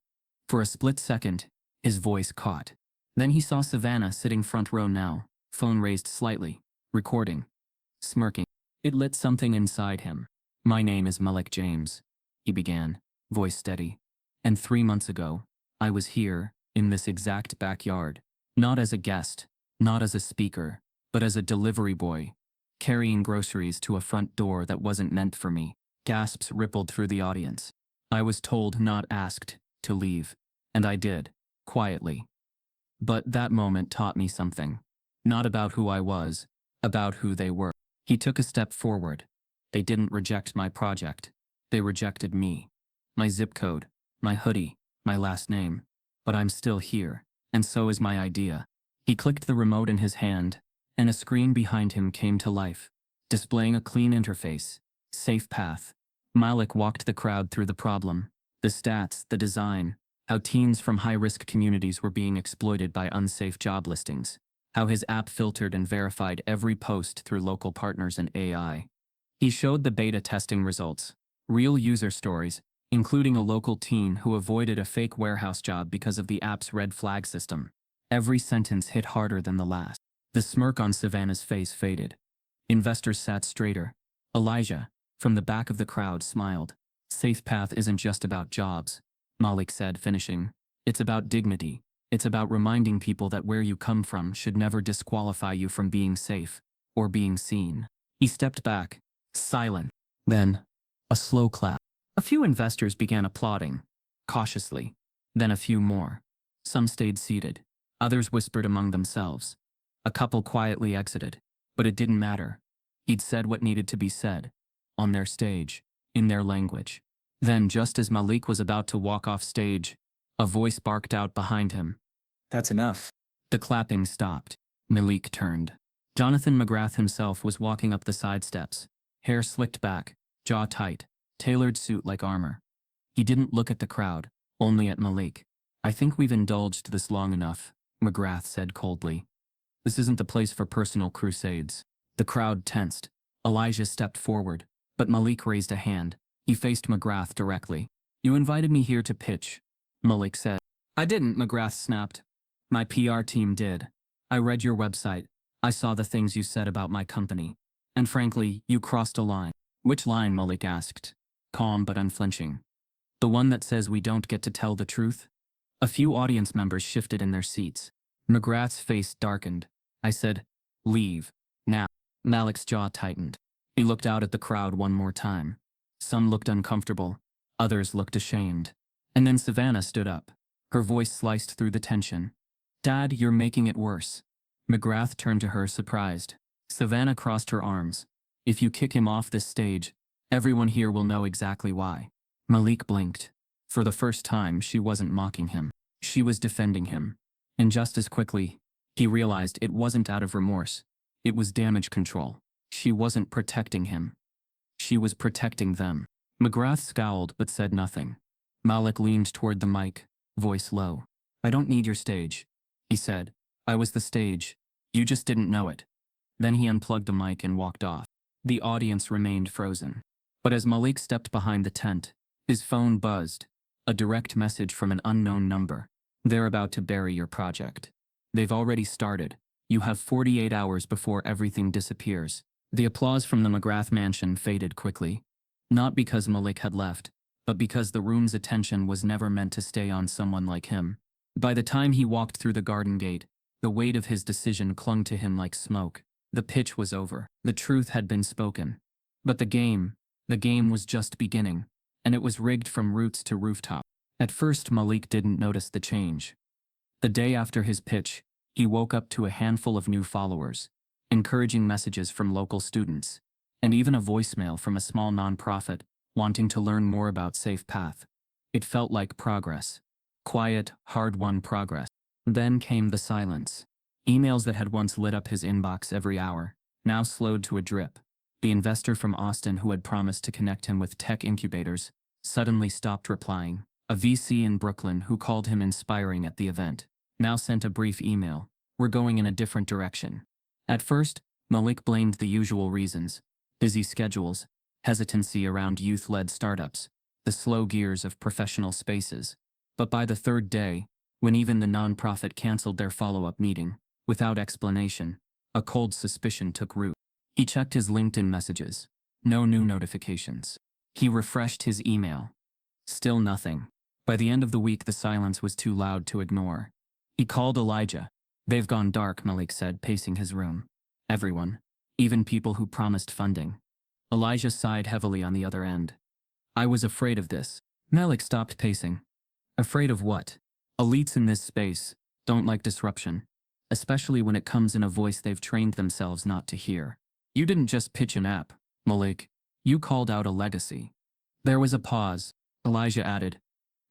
For a split second, his voice caught. Then he saw Savannah sitting front row now, phone raised slightly, recording. Smirking. It lit something inside him. My name is Malik James, he began, voice steady. And 3 months ago, I was here, in this exact backyard. Not as a guest, not as a speaker, but as a delivery boy, carrying groceries to a front door that wasn't meant for me. Gasps rippled through the audience. I was told, not asked, to leave. And I did, quietly. But that moment taught me something. Not about who I was, about who they were. He took a step forward. They didn't reject my project. They rejected me. My zip code, my hoodie, my last name. But I'm still here, and so is my idea. He clicked the remote in his hand, and a screen behind him came to life, displaying a clean interface. SafePath. Malik walked the crowd through the problem, the stats, the design, how teens from high-risk communities were being exploited by unsafe job listings, how his app filtered and verified every post through local partners and AI. He showed the beta testing results, real user stories, including a local teen who avoided a fake warehouse job because of the app's red flag system. Every sentence hit harder than the last. The smirk on Savannah's face faded. Investors sat straighter. Elijah, from the back of the crowd, smiled. SafePath isn't just about jobs, Malik said, finishing. It's about dignity. It's about reminding people that where you come from should never disqualify you from being safe or being seen. He stepped back, silent. Then, a slow clap. A few investors began applauding, cautiously. Then a few more. Some stayed seated. Others whispered among themselves. A couple quietly exited. But it didn't matter. He'd said what needed to be said. On their stage. In their language. Then, just as Malik was about to walk off stage, a voice barked out behind him. That's enough. The clapping stopped. Malik turned. Jonathan McGrath himself was walking up the side steps. Hair slicked back, jaw tight, tailored suit like armor. He didn't look at the crowd, only at Malik. I think we've indulged this long enough, McGrath said coldly. This isn't the place for personal crusades. The crowd tensed. Elijah stepped forward, but Malik raised a hand. He faced McGrath directly. You invited me here to pitch, Malik said. I didn't, McGrath snapped. My PR team did. I read your website. I saw the things you said about my company. And frankly, you crossed a line. Which line, Malik asked, calm but unflinching. The one that says we don't get to tell the truth? A few audience members shifted in their seats. McGrath's face darkened. I said, leave. Now. Malik's jaw tightened. He looked out at the crowd one more time. Some looked uncomfortable. Others looked ashamed. And then Savannah stood up. Her voice sliced through the tension. Dad, you're making it worse. McGrath turned to her, surprised. Savannah crossed her arms. If you kick him off this stage, everyone here will know exactly why. Malik blinked. For the first time, she wasn't mocking him. She was defending him. And just as quickly, he realized it wasn't out of remorse. It was damage control. She wasn't protecting him. She was protecting them. McGrath scowled but said nothing. Malik leaned toward the mic, voice low. I don't need your stage, he said. I was the stage. You just didn't know it. Then he unplugged the mic and walked off. The audience remained frozen. But as Malik stepped behind the tent, his phone buzzed. A direct message from an unknown number. They're about to bury your project. They've already started. You have 48 hours before everything disappears. The applause from the McGrath mansion faded quickly. Not because Malik had left, but because the room's attention was never meant to stay on someone like him. By the time he walked through the garden gate, the weight of his decision clung to him like smoke. The pitch was over. The truth had been spoken. But the game was just beginning. and it was rigged from roots to rooftop. At first, Malik didn't notice the change. The day after his pitch, he woke up to a handful of new followers, encouraging messages from local students, and even a voicemail from a small nonprofit wanting to learn more about Safe Path. It felt like progress. Quiet, hard-won progress. Then came the silence. Emails that had once lit up his inbox every hour now slowed to a drip. The investor from Austin who had promised to connect him with tech incubators suddenly stopped replying. A VC in Brooklyn who called him inspiring at the event now sent a brief email. We're going in a different direction. At first, Malik blamed the usual reasons: busy schedules, hesitancy around youth-led startups, the slow gears of professional spaces. But by the third day, when even the nonprofit canceled their follow-up meeting, without explanation, a cold suspicion took root. He checked his LinkedIn messages. No new notifications. He refreshed his email. Still nothing. By the end of the week, the silence was too loud to ignore. He called Elijah. They've gone dark, Malik said, pacing his room. Everyone. Even people who promised funding. Elijah sighed heavily on the other end. I was afraid of this. Malik stopped pacing. Afraid of what? Elites in this space don't like disruption, especially when it comes in a voice they've trained themselves not to hear. You didn't just pitch an app, Malik. You called out a legacy. There was a pause. Elijah added,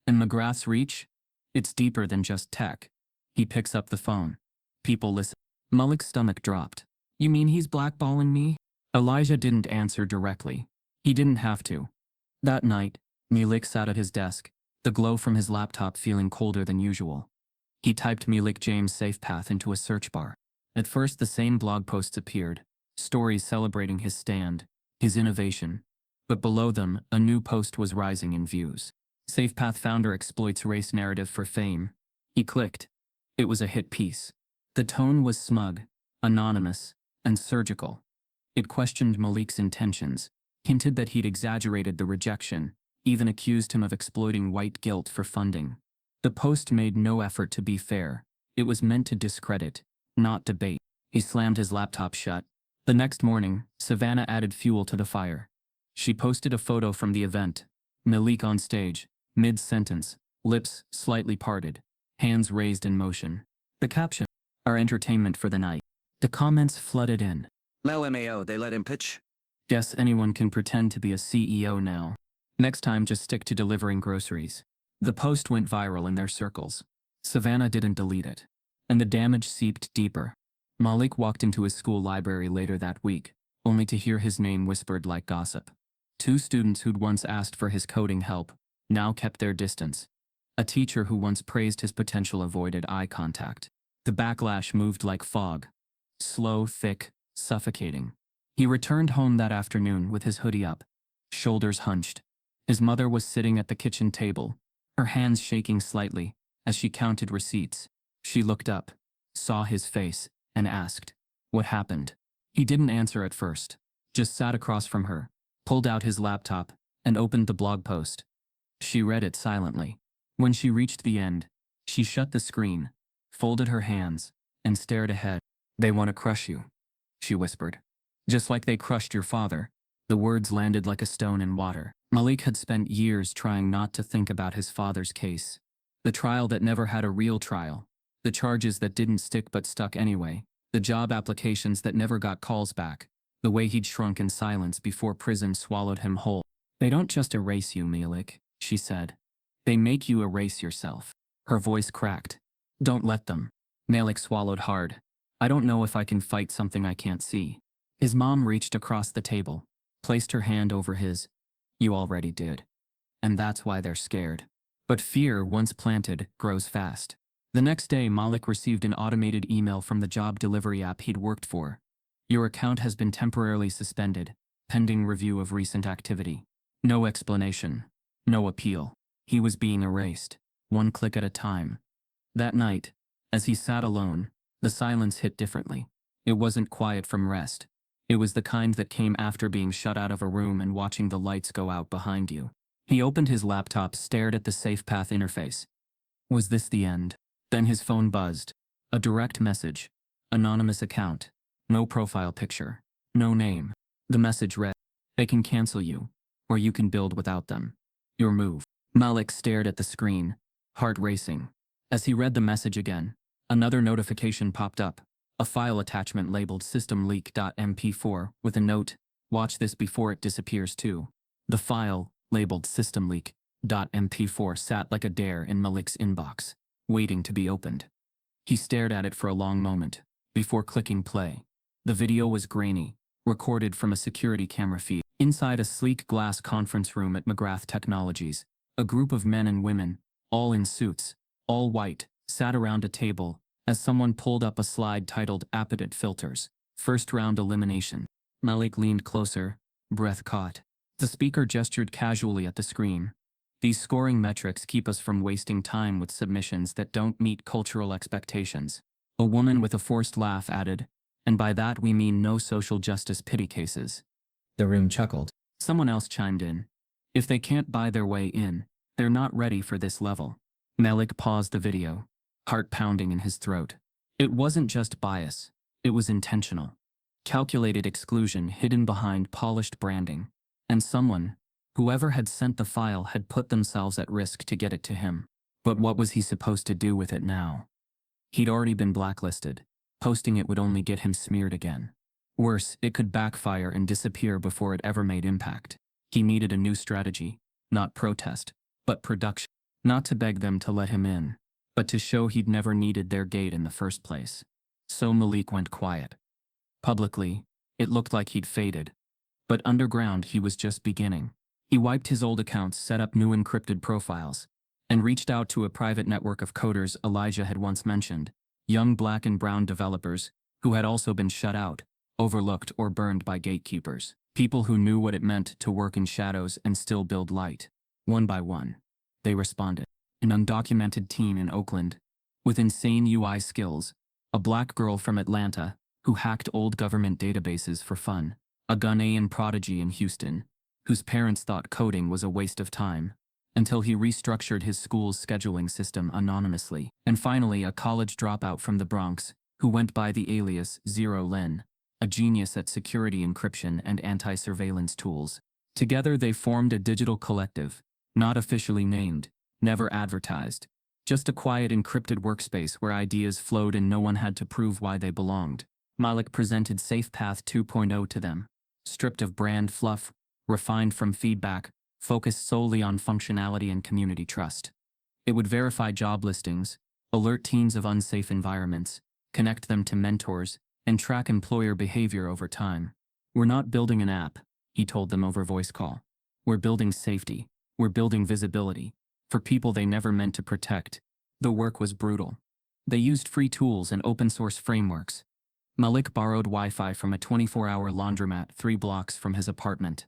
in McGrath's reach, it's deeper than just tech. He picks up the phone. People listen. Malik's stomach dropped. You mean he's blackballing me? Elijah didn't answer directly. He didn't have to. That night, Malik sat at his desk, the glow from his laptop feeling colder than usual. He typed Malik James Safe Path into a search bar. At first, the same blog posts appeared, stories celebrating his stand, his innovation. But below them, a new post was rising in views. Safe Path founder exploits race narrative for fame. He clicked. It was a hit piece. The tone was smug, anonymous, and surgical. It questioned Malik's intentions, hinted that he'd exaggerated the rejection, even accused him of exploiting white guilt for funding. The post made no effort to be fair. It was meant to discredit, not debate. He slammed his laptop shut. The next morning, Savannah added fuel to the fire. She posted a photo from the event. Malik on stage, mid-sentence, lips slightly parted, hands raised in motion. The caption, our entertainment for the night. The comments flooded in. LMAO, they let him pitch? Guess anyone can pretend to be a CEO now. Next time, just stick to delivering groceries. The post went viral in their circles. Savannah didn't delete it. And the damage seeped deeper. Malik walked into his school library later that week, only to hear his name whispered like gossip. Two students who'd once asked for his coding help now kept their distance. A teacher who once praised his potential avoided eye contact. The backlash moved like fog. Slow, thick, suffocating. He returned home that afternoon with his hoodie up, shoulders hunched. His mother was sitting at the kitchen table, her hands shaking slightly as she counted receipts. She looked up, saw his face, and asked, what happened? He didn't answer at first, just sat across from her, pulled out his laptop, and opened the blog post. She read it silently. When she reached the end, she shut the screen, folded her hands, and stared ahead. They want to crush you, she whispered. Just like they crushed your father. The words landed like a stone in water. Malik had spent years trying not to think about his father's case. The trial that never had a real trial. The charges that didn't stick but stuck anyway. The job applications that never got calls back. The way he'd shrunk in silence before prison swallowed him whole. They don't just erase you, Malik, she said. They make you erase yourself. Her voice cracked. Don't let them. Malik swallowed hard. I don't know if I can fight something I can't see. His mom reached across the table, placed her hand over his. You already did. And that's why they're scared. But fear, once planted, grows fast. The next day, Malik received an automated email from the job delivery app he'd worked for. Your account has been temporarily suspended, pending review of recent activity. No explanation. No appeal. He was being erased, one click at a time. That night, as he sat alone, the silence hit differently. It wasn't quiet from rest. It was the kind that came after being shut out of a room and watching the lights go out behind you. He opened his laptop, stared at the Safe Path interface. Was this the end? Then his phone buzzed. A direct message. Anonymous account. No profile picture. No name. The message read, they can cancel you, or you can build without them. Your move. Malik stared at the screen, heart racing. As he read the message again, another notification popped up, a file attachment labeled systemleak.mp4 with a note, "Watch this before it disappears too." The file, labeled systemleak.mp4, sat like a dare in Malik's inbox, waiting to be opened. He stared at it for a long moment, before clicking play. The video was grainy, recorded from a security camera feed. Inside a sleek glass conference room at McGrath Technologies, a group of men and women, all in suits, all white, sat around a table, as someone pulled up a slide titled Appetite Filters, First Round Elimination. Malik leaned closer, breath caught. The speaker gestured casually at the screen. "These scoring metrics keep us from wasting time with submissions that don't meet cultural expectations." A woman with a forced laugh added, "And by that we mean no social justice pity cases." The room chuckled. Someone else chimed in, "If they can't buy their way in, they're not ready for this level." Malik paused the video, heart pounding in his throat. It wasn't just bias, it was intentional. Calculated exclusion hidden behind polished branding. And someone, whoever had sent the file, had put themselves at risk to get it to him. But what was he supposed to do with it now? He'd already been blacklisted. Posting it would only get him smeared again. Worse, it could backfire and disappear before it ever made impact. He needed a new strategy, not protest, but production. Not to beg them to let him in, but to show he'd never needed their gate in the first place. So Malik went quiet. Publicly, it looked like he'd faded. But underground, he was just beginning. He wiped his old accounts, set up new encrypted profiles, and reached out to a private network of coders Elijah had once mentioned, young black and brown developers, who had also been shut out, overlooked or burned by gatekeepers. People who knew what it meant to work in shadows and still build light. One by one, they responded. An undocumented teen in Oakland, with insane UI skills, a black girl from Atlanta, who hacked old government databases for fun, a Ghanaian prodigy in Houston, whose parents thought coding was a waste of time, until he restructured his school's scheduling system anonymously, and finally a college dropout from the Bronx, who went by the alias Zero Lin, a genius at security encryption and anti-surveillance tools. Together they formed a digital collective, not officially named, never advertised, just a quiet encrypted workspace where ideas flowed and no one had to prove why they belonged. Malik presented SafePath 2.0 to them, stripped of brand fluff, refined from feedback, focused solely on functionality and community trust. It would verify job listings, alert teens of unsafe environments, connect them to mentors, and track employer behavior over time. "We're not building an app," he told them over voice call. "We're building safety. We're building visibility. For people they never meant to protect." The work was brutal. They used free tools and open-source frameworks. Malik borrowed Wi-Fi from a 24-hour laundromat 3 blocks from his apartment,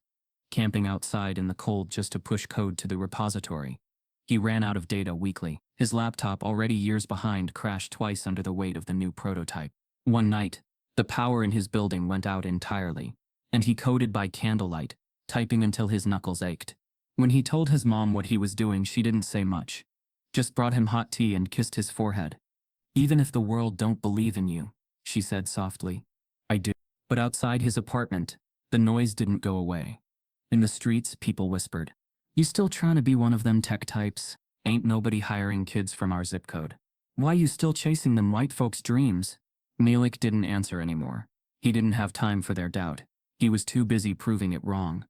camping outside in the cold just to push code to the repository. He ran out of data weekly. His laptop, already years behind, crashed twice under the weight of the new prototype. One night, the power in his building went out entirely, and he coded by candlelight, typing until his knuckles ached. When he told his mom what he was doing, she didn't say much, just brought him hot tea and kissed his forehead. "Even if the world don't believe in you," she said softly, "I do." But outside his apartment, the noise didn't go away. In the streets, people whispered, "You still trying to be one of them tech types? Ain't nobody hiring kids from our zip code. Why you still chasing them white folks' dreams?" Malik didn't answer anymore. He didn't have time for their doubt. He was too busy proving it wrong.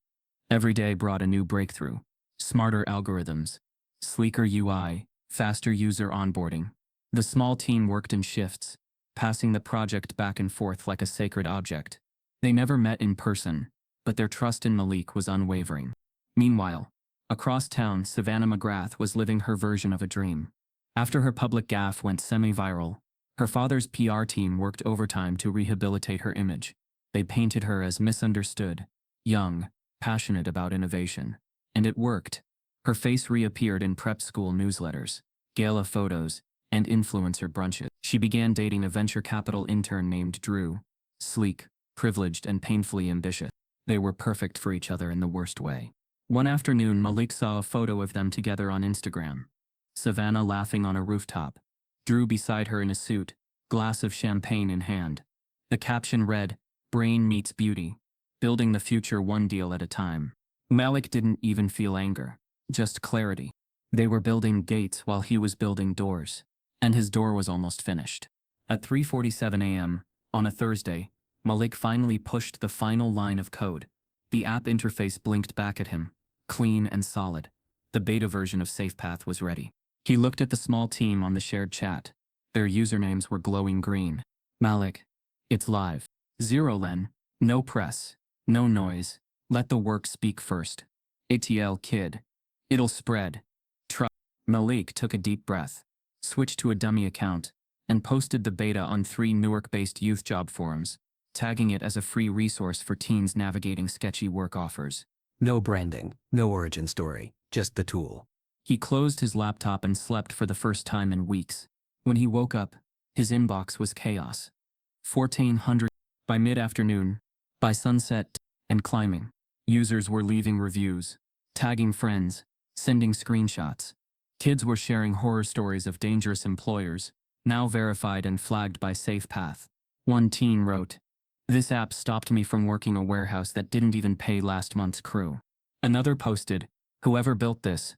Every day brought a new breakthrough. Smarter algorithms, sleeker UI, faster user onboarding. The small team worked in shifts, passing the project back and forth like a sacred object. They never met in person, but their trust in Malik was unwavering. Meanwhile, across town, Savannah McGrath was living her version of a dream. After her public gaffe went semi-viral, her father's PR team worked overtime to rehabilitate her image. They painted her as misunderstood, young, passionate about innovation. And it worked. Her face reappeared in prep school newsletters, gala photos, and influencer brunches. She began dating a venture capital intern named Drew, sleek, privileged, and painfully ambitious. They were perfect for each other in the worst way. One afternoon, Malik saw a photo of them together on Instagram. Savannah laughing on a rooftop, Drew beside her in a suit, glass of champagne in hand. The caption read, "Brain meets beauty, building the future one deal at a time." Malik didn't even feel anger. just clarity. They were building gates while he was building doors. And his door was almost finished. At 3:47 a.m., on a Thursday, Malik finally pushed the final line of code. The app interface blinked back at him, clean and solid. The beta version of SafePath was ready. He looked at the small team on the shared chat. Their usernames were glowing green. Malik, it's live. 0 Len, no press, no noise. Let the work speak first. ATL kid. It'll spread. Malik took a deep breath, switched to a dummy account, and posted the beta on 3 Newark-based youth job forums, tagging it as a free resource for teens navigating sketchy work offers. No branding, no origin story, just the tool. He closed his laptop and slept for the first time in weeks. When he woke up, his inbox was chaos. 1,400 by mid-afternoon, by sunset, and climbing. Users were leaving reviews, tagging friends, sending screenshots. Kids were sharing horror stories of dangerous employers, now verified and flagged by SafePath. One teen wrote, "This app stopped me from working a warehouse that didn't even pay last month's crew." Another posted, "Whoever built this,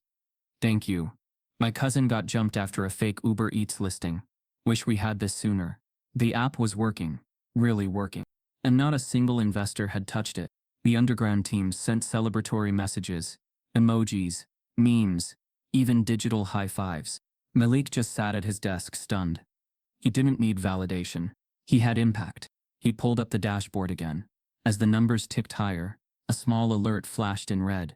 thank you. My cousin got jumped after a fake Uber Eats listing. Wish we had this sooner." The app was working, really working. And not a single investor had touched it. The underground teams sent celebratory messages, emojis, memes, even digital high fives. Malik just sat at his desk stunned. He didn't need validation. He had impact. He pulled up the dashboard again. As the numbers ticked higher, a small alert flashed in red.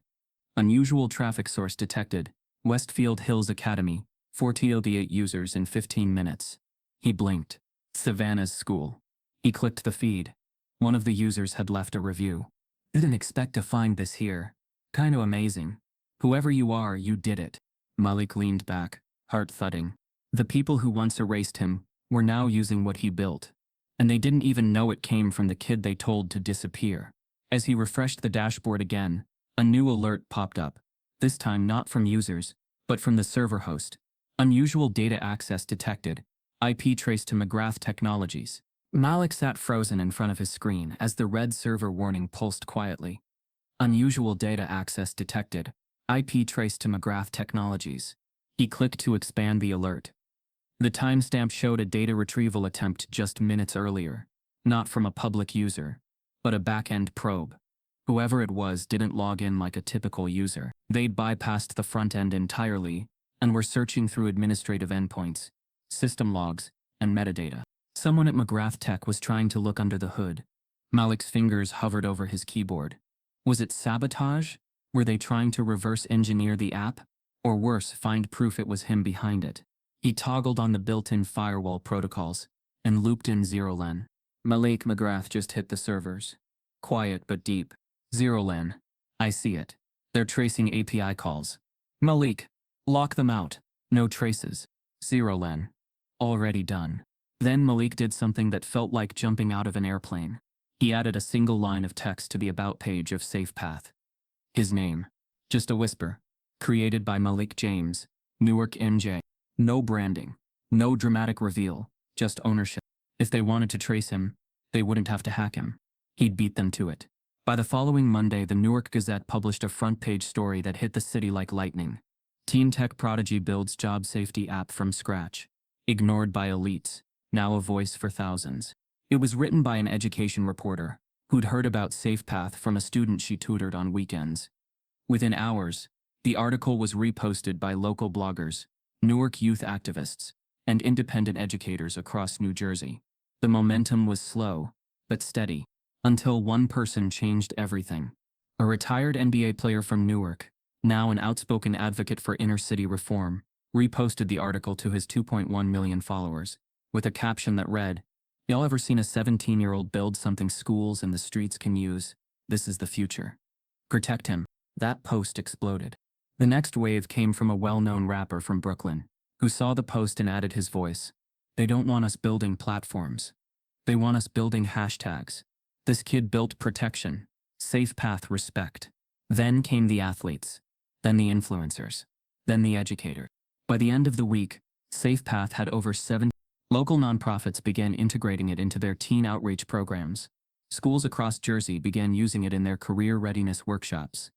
Unusual traffic source detected. Westfield Hills Academy, 48 users in 15 minutes. He blinked. Savannah's school. He clicked the feed. One of the users had left a review. "Didn't expect to find this here. Kinda amazing. Whoever you are, you did it." Malik leaned back, heart thudding. The people who once erased him were now using what he built. And they didn't even know it came from the kid they told to disappear. As he refreshed the dashboard again, a new alert popped up. This time not from users, but from the server host. Unusual data access detected. IP traced to McGrath Technologies. Malik sat frozen in front of his screen as the red server warning pulsed quietly. Unusual data access detected. IP traced to McGrath Technologies. He clicked to expand the alert. The timestamp showed a data retrieval attempt just minutes earlier. Not from a public user, but a back-end probe. Whoever it was didn't log in like a typical user. They'd bypassed the front end entirely and were searching through administrative endpoints, system logs, and metadata. Someone at McGrath Tech was trying to look under the hood. Malik's fingers hovered over his keyboard. Was it sabotage? Were they trying to reverse engineer the app? Or worse, find proof it was him behind it? He toggled on the built-in firewall protocols and looped in 0 Len. Malik McGrath just hit the servers. Quiet but deep. 0 Len. I see it. They're tracing API calls. Malik. Lock them out. No traces. 0 Len. Already done. Then Malik did something that felt like jumping out of an airplane. He added a single line of text to the About page of SafePath. His name. Just a whisper. Created by Malik James, Newark MJ. No branding. No dramatic reveal. Just ownership. If they wanted to trace him, they wouldn't have to hack him. He'd beat them to it. By the following Monday, the Newark Gazette published a front-page story that hit the city like lightning. Teen tech prodigy builds job safety app from scratch. Ignored by elites. Now a voice for thousands. It was written by an education reporter who'd heard about SafePath from a student she tutored on weekends. Within hours, the article was reposted by local bloggers, Newark youth activists, and independent educators across New Jersey. The momentum was slow, but steady, until one person changed everything. A retired NBA player from Newark, now an outspoken advocate for inner-city reform, reposted the article to his 2.1 million followers, with a caption that read, "Y'all ever seen a 17-year-old build something schools and the streets can use? This is the future. Protect him." That post exploded. The next wave came from a well-known rapper from Brooklyn, who saw the post and added his voice. "They don't want us building platforms. They want us building hashtags. This kid built protection, SafePath respect." Then came the athletes, then the influencers, then the educator. By the end of the week, SafePath had over 7 local nonprofits began integrating it into their teen outreach programs. Schools across Jersey began using it in their career readiness workshops.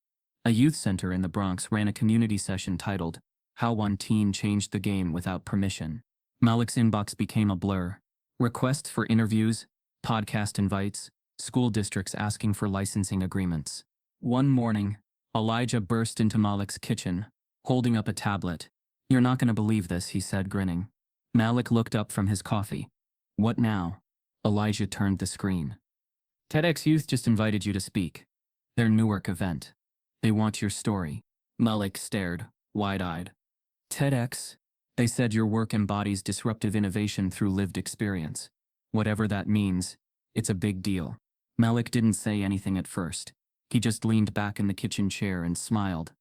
A youth center in the Bronx ran a community session titled, How One Teen Changed the Game Without Permission. Malik's inbox became a blur. Requests for interviews, podcast invites, school districts asking for licensing agreements. One morning, Elijah burst into Malik's kitchen, holding up a tablet. "You're not going to believe this," he said, grinning. Malik looked up from his coffee. "What now?" Elijah turned the screen. "TEDx Youth just invited you to speak. Their Newark event. They want your story." Malik stared, wide-eyed. "TEDx? They said your work embodies disruptive innovation through lived experience. Whatever that means, it's a big deal." Malik didn't say anything at first. He just leaned back in the kitchen chair and smiled.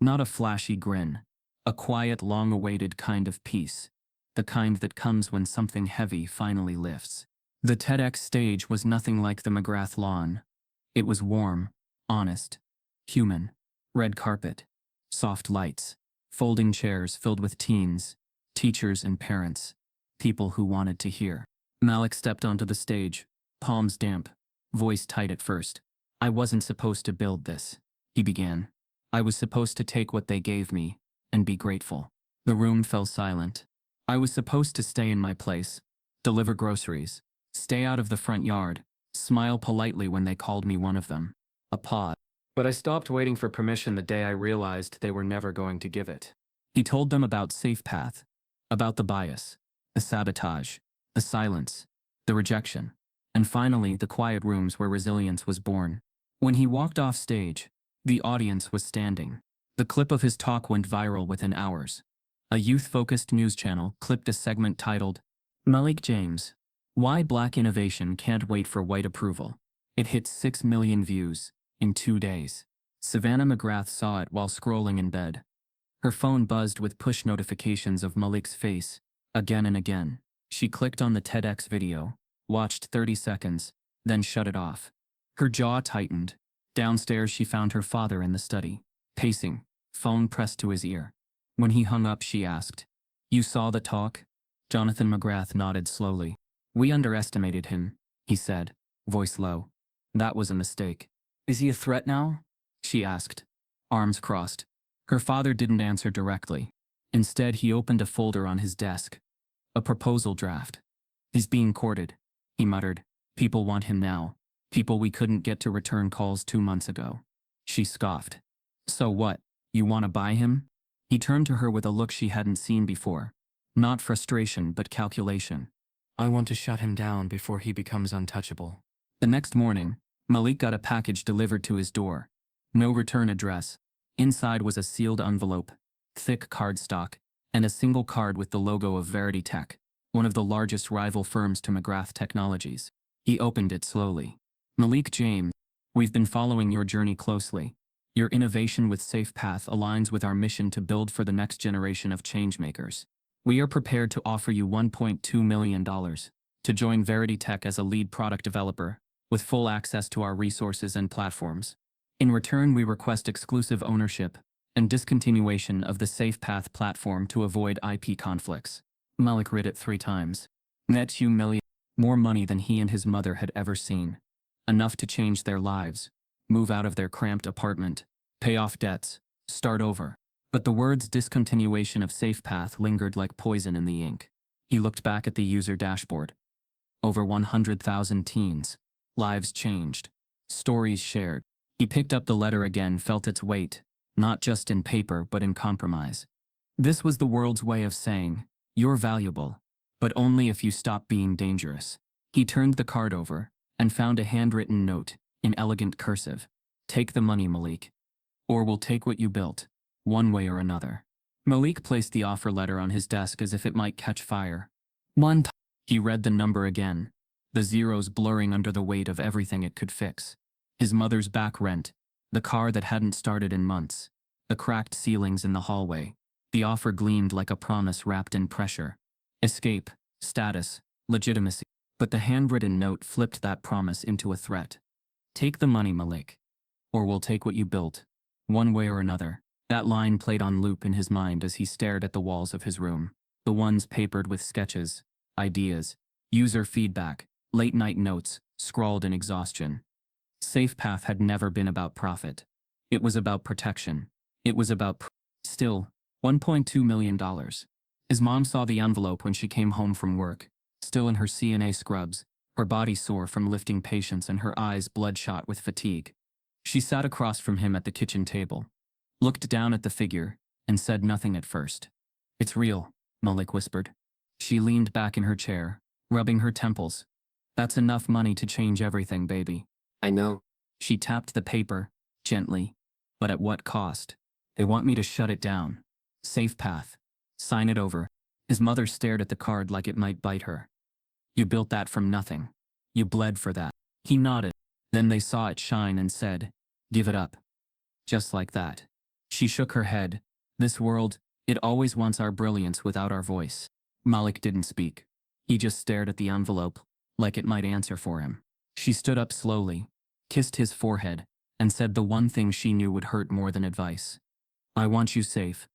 Not a flashy grin. A quiet, long-awaited kind of peace. The kind that comes when something heavy finally lifts. The TEDx stage was nothing like the McGrath lawn. It was warm, honest, human. Red carpet, soft lights, folding chairs filled with teens, teachers and parents, people who wanted to hear. Malik stepped onto the stage, palms damp, voice tight at first. "I wasn't supposed to build this," he began. "I was supposed to take what they gave me and be grateful." The room fell silent. "I was supposed to stay in my place, deliver groceries, stay out of the front yard, smile politely when they called me one of them." A pause. "But I stopped waiting for permission the day I realized they were never going to give it." He told them about SafePath, about the bias, the sabotage, the silence, the rejection, and finally the quiet rooms where resilience was born. When he walked off stage, the audience was standing. The clip of his talk went viral within hours. A youth-focused news channel clipped a segment titled, "Malik James, Why Black Innovation Can't Wait for White Approval." It hit 6 million views in 2 days. Savannah McGrath saw it while scrolling in bed. Her phone buzzed with push notifications of Malik's face, again and again. She clicked on the TEDx video, watched 30 seconds, then shut it off. Her jaw tightened. Downstairs she found her father in the study, pacing, phone pressed to his ear. When he hung up she asked, "You saw the talk?" Jonathan McGrath nodded slowly. "We underestimated him," he said, voice low. "That was a mistake." "Is he a threat now?" she asked, arms crossed. Her father didn't answer directly. Instead he opened a folder on his desk. A proposal draft. "He's being courted," he muttered. "People want him now. People we couldn't get to return calls 2 months ago." She scoffed. "So what? You want to buy him?" He turned to her with a look she hadn't seen before. Not frustration, but calculation. "I want to shut him down before he becomes untouchable." The next morning, Malik got a package delivered to his door. No return address. Inside was a sealed envelope, thick cardstock, and a single card with the logo of Verity Tech, one of the largest rival firms to McGrath Technologies. He opened it slowly. "Malik James, we've been following your journey closely. Your innovation with SafePath aligns with our mission to build for the next generation of changemakers. We are prepared to offer you $1.2 million to join Verity Tech as a lead product developer, with full access to our resources and platforms. In return, we request exclusive ownership and discontinuation of the SafePath platform to avoid IP conflicts." Malik read it 3 times. Net $2 million, more money than he and his mother had ever seen. Enough to change their lives, move out of their cramped apartment, pay off debts, start over. But the words discontinuation of SafePath lingered like poison in the ink. He looked back at the user dashboard. Over 100,000 teens. Lives changed. Stories shared. He picked up the letter again, felt its weight, not just in paper but in compromise. This was the world's way of saying, "You're valuable, but only if you stop being dangerous." He turned the card over and found a handwritten note in elegant cursive. "Take the money, Malik. Or we'll take what you built, one way or another." Malik placed the offer letter on his desk as if it might catch fire. He read the number again, the zeros blurring under the weight of everything it could fix. His mother's back rent, the car that hadn't started in months, the cracked ceilings in the hallway. The offer gleamed like a promise wrapped in pressure. Escape, status, legitimacy. But the handwritten note flipped that promise into a threat. "Take the money, Malik. Or we'll take what you built, one way or another." That line played on loop in his mind as he stared at the walls of his room. The ones papered with sketches, ideas, user feedback, late-night notes, scrawled in exhaustion. SafePath had never been about profit. It was about protection. It was about still, $1.2 million. His mom saw the envelope when she came home from work, still in her CNA scrubs, her body sore from lifting patients and her eyes bloodshot with fatigue. She sat across from him at the kitchen table, looked down at the figure, and said nothing at first. "It's real," Malik whispered. She leaned back in her chair, rubbing her temples. "That's enough money to change everything, baby." I know. She tapped the paper, gently. "But at what cost? They want me to shut it down. Safe path. Sign it over." His mother stared at the card like it might bite her. "You built that from nothing. You bled for that." He nodded. Then they saw it shine and said, "Give it up." Just like that. She shook her head. "This world, it always wants our brilliance without our voice." Malik didn't speak. He just stared at the envelope, like it might answer for him. She stood up slowly, kissed his forehead, and said the one thing she knew would hurt more than advice. "I want you safe.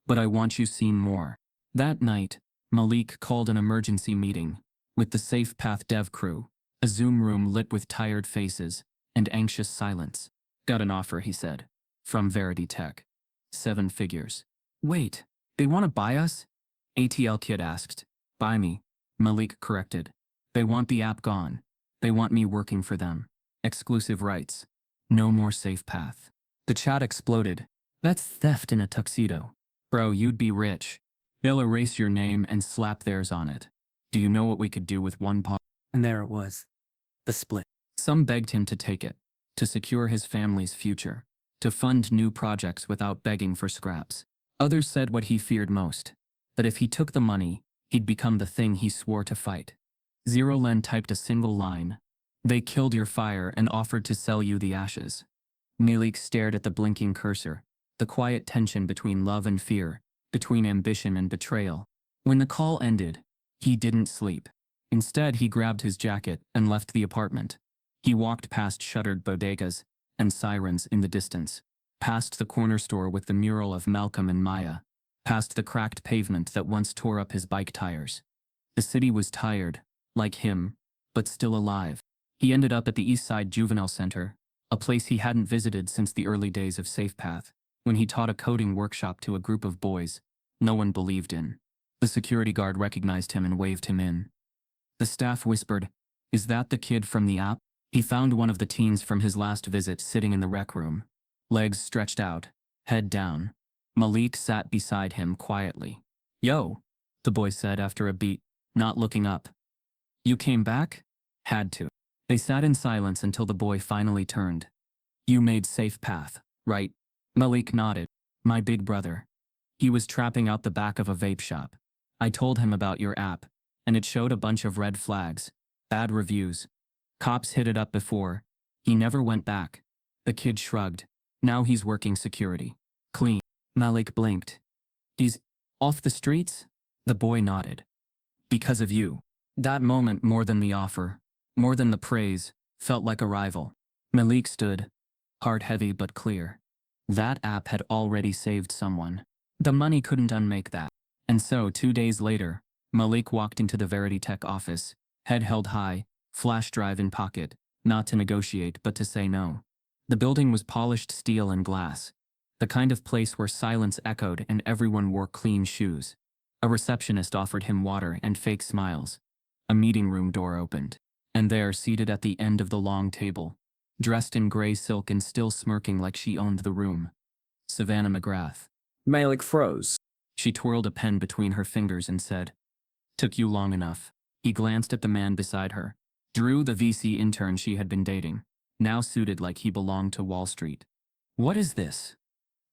But I want you seen more." That night, Malik called an emergency meeting with the Safe Path dev crew, a Zoom room lit with tired faces and anxious silence. "Got an offer," he said. "From Verity Tech. 7 figures." "Wait, they want to buy us?" ATL Kid asked. "Buy me," Malik corrected. "They want the app gone. They want me working for them. Exclusive rights. No more Safe Path." The chat exploded. "That's theft in a tuxedo. Bro, you'd be rich. They'll erase your name and slap theirs on it. Do you know what we could do with one paw?" And there it was. The split. Some begged him to take it, to secure his family's future, to fund new projects without begging for scraps. Others said what he feared most, that if he took the money, he'd become the thing he swore to fight. Zero Len typed a single line. "They killed your fire and offered to sell you the ashes." Malik stared at the blinking cursor, the quiet tension between love and fear, between ambition and betrayal. When the call ended, he didn't sleep. Instead, he grabbed his jacket and left the apartment. He walked past shuttered bodegas and sirens in the distance, past the corner store with the mural of Malcolm and Maya, past the cracked pavement that once tore up his bike tires. The city was tired, like him, but still alive. He ended up at the East Side Juvenile Center, a place he hadn't visited since the early days of SafePath, when he taught a coding workshop to a group of boys no one believed in. The security guard recognized him and waved him in. The staff whispered, "Is that the kid from the app?" He found one of the teens from his last visit sitting in the rec room, legs stretched out, head down. Malik sat beside him quietly. "Yo," the boy said after a beat, not looking up. "You came back?" "Had to." They sat in silence until the boy finally turned. "You made SafePath, right?" Malik nodded. "My big brother. He was trapping out the back of a vape shop. I told him about your app, and it showed a bunch of red flags, bad reviews. Cops hit it up before. He never went back." The kid shrugged. "Now he's working security. Clean." Malik blinked. "He's off the streets?" The boy nodded. "Because of you." That moment, more than the offer, more than the praise, felt like a rival. Malik stood, heart heavy but clear. That app had already saved someone. The money couldn't unmake that. And so, 2 days later, Malik walked into the Verity Tech office, head held high, flash drive in pocket, not to negotiate but to say no. The building was polished steel and glass, the kind of place where silence echoed and everyone wore clean shoes. A receptionist offered him water and fake smiles. A meeting room door opened, and there, seated at the end of the long table, dressed in gray silk and still smirking like she owned the room, Savannah McGrath. Malik froze. She twirled a pen between her fingers and said, "Took you long enough." He glanced at the man beside her, Drew, the VC intern she had been dating, now suited like he belonged to Wall Street. "What is this?"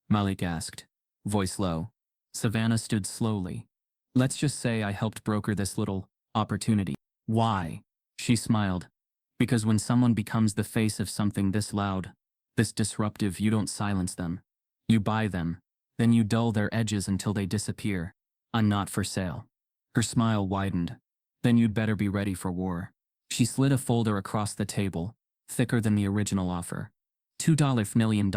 Malik asked, voice low. Savannah stood slowly. "Let's just say I helped broker this little opportunity." "Why?" She smiled. "Because when someone becomes the face of something this loud, this disruptive, you don't silence them. You buy them. Then you dull their edges until they disappear. I'm not for sale." Her smile widened. "Then you'd better be ready for war." She slid a folder across the table, thicker than the original offer. $2 million.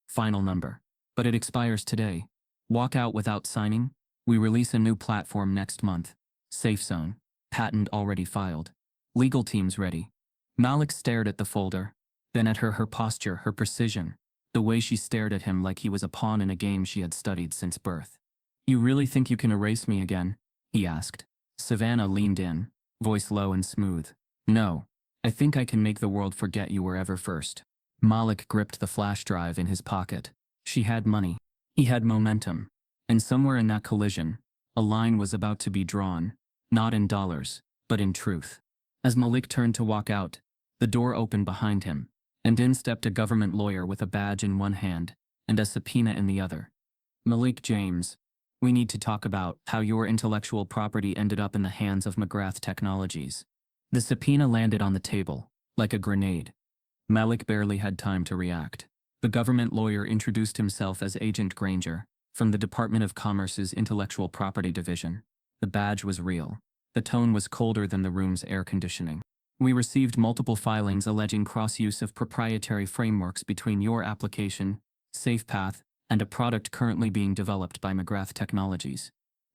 Final number. "But it expires today. Walk out without signing? We release a new platform next month. Safe zone. Patent already filed. Legal team's ready." Malik stared at the folder, then at her posture, her precision. the way she stared at him like he was a pawn in a game she had studied since birth. "You really think you can erase me again?" he asked. Savannah leaned in, voice low and smooth. "No. I think I can make the world forget you were ever first." Malik gripped the flash drive in his pocket. She had money. He had momentum. And somewhere in that collision, a line was about to be drawn, not in dollars, but in truth. As Malik turned to walk out, the door opened behind him, and in stepped a government lawyer with a badge in one hand and a subpoena in the other. "Malik James, we need to talk about how your intellectual property ended up in the hands of McGrath Technologies." The subpoena landed on the table, like a grenade. Malik barely had time to react. The government lawyer introduced himself as Agent Granger, from the Department of Commerce's Intellectual Property Division. The badge was real. The tone was colder than the room's air conditioning. "We received multiple filings alleging cross-use of proprietary frameworks between your application, SafePath, and a product currently being developed by McGrath Technologies,"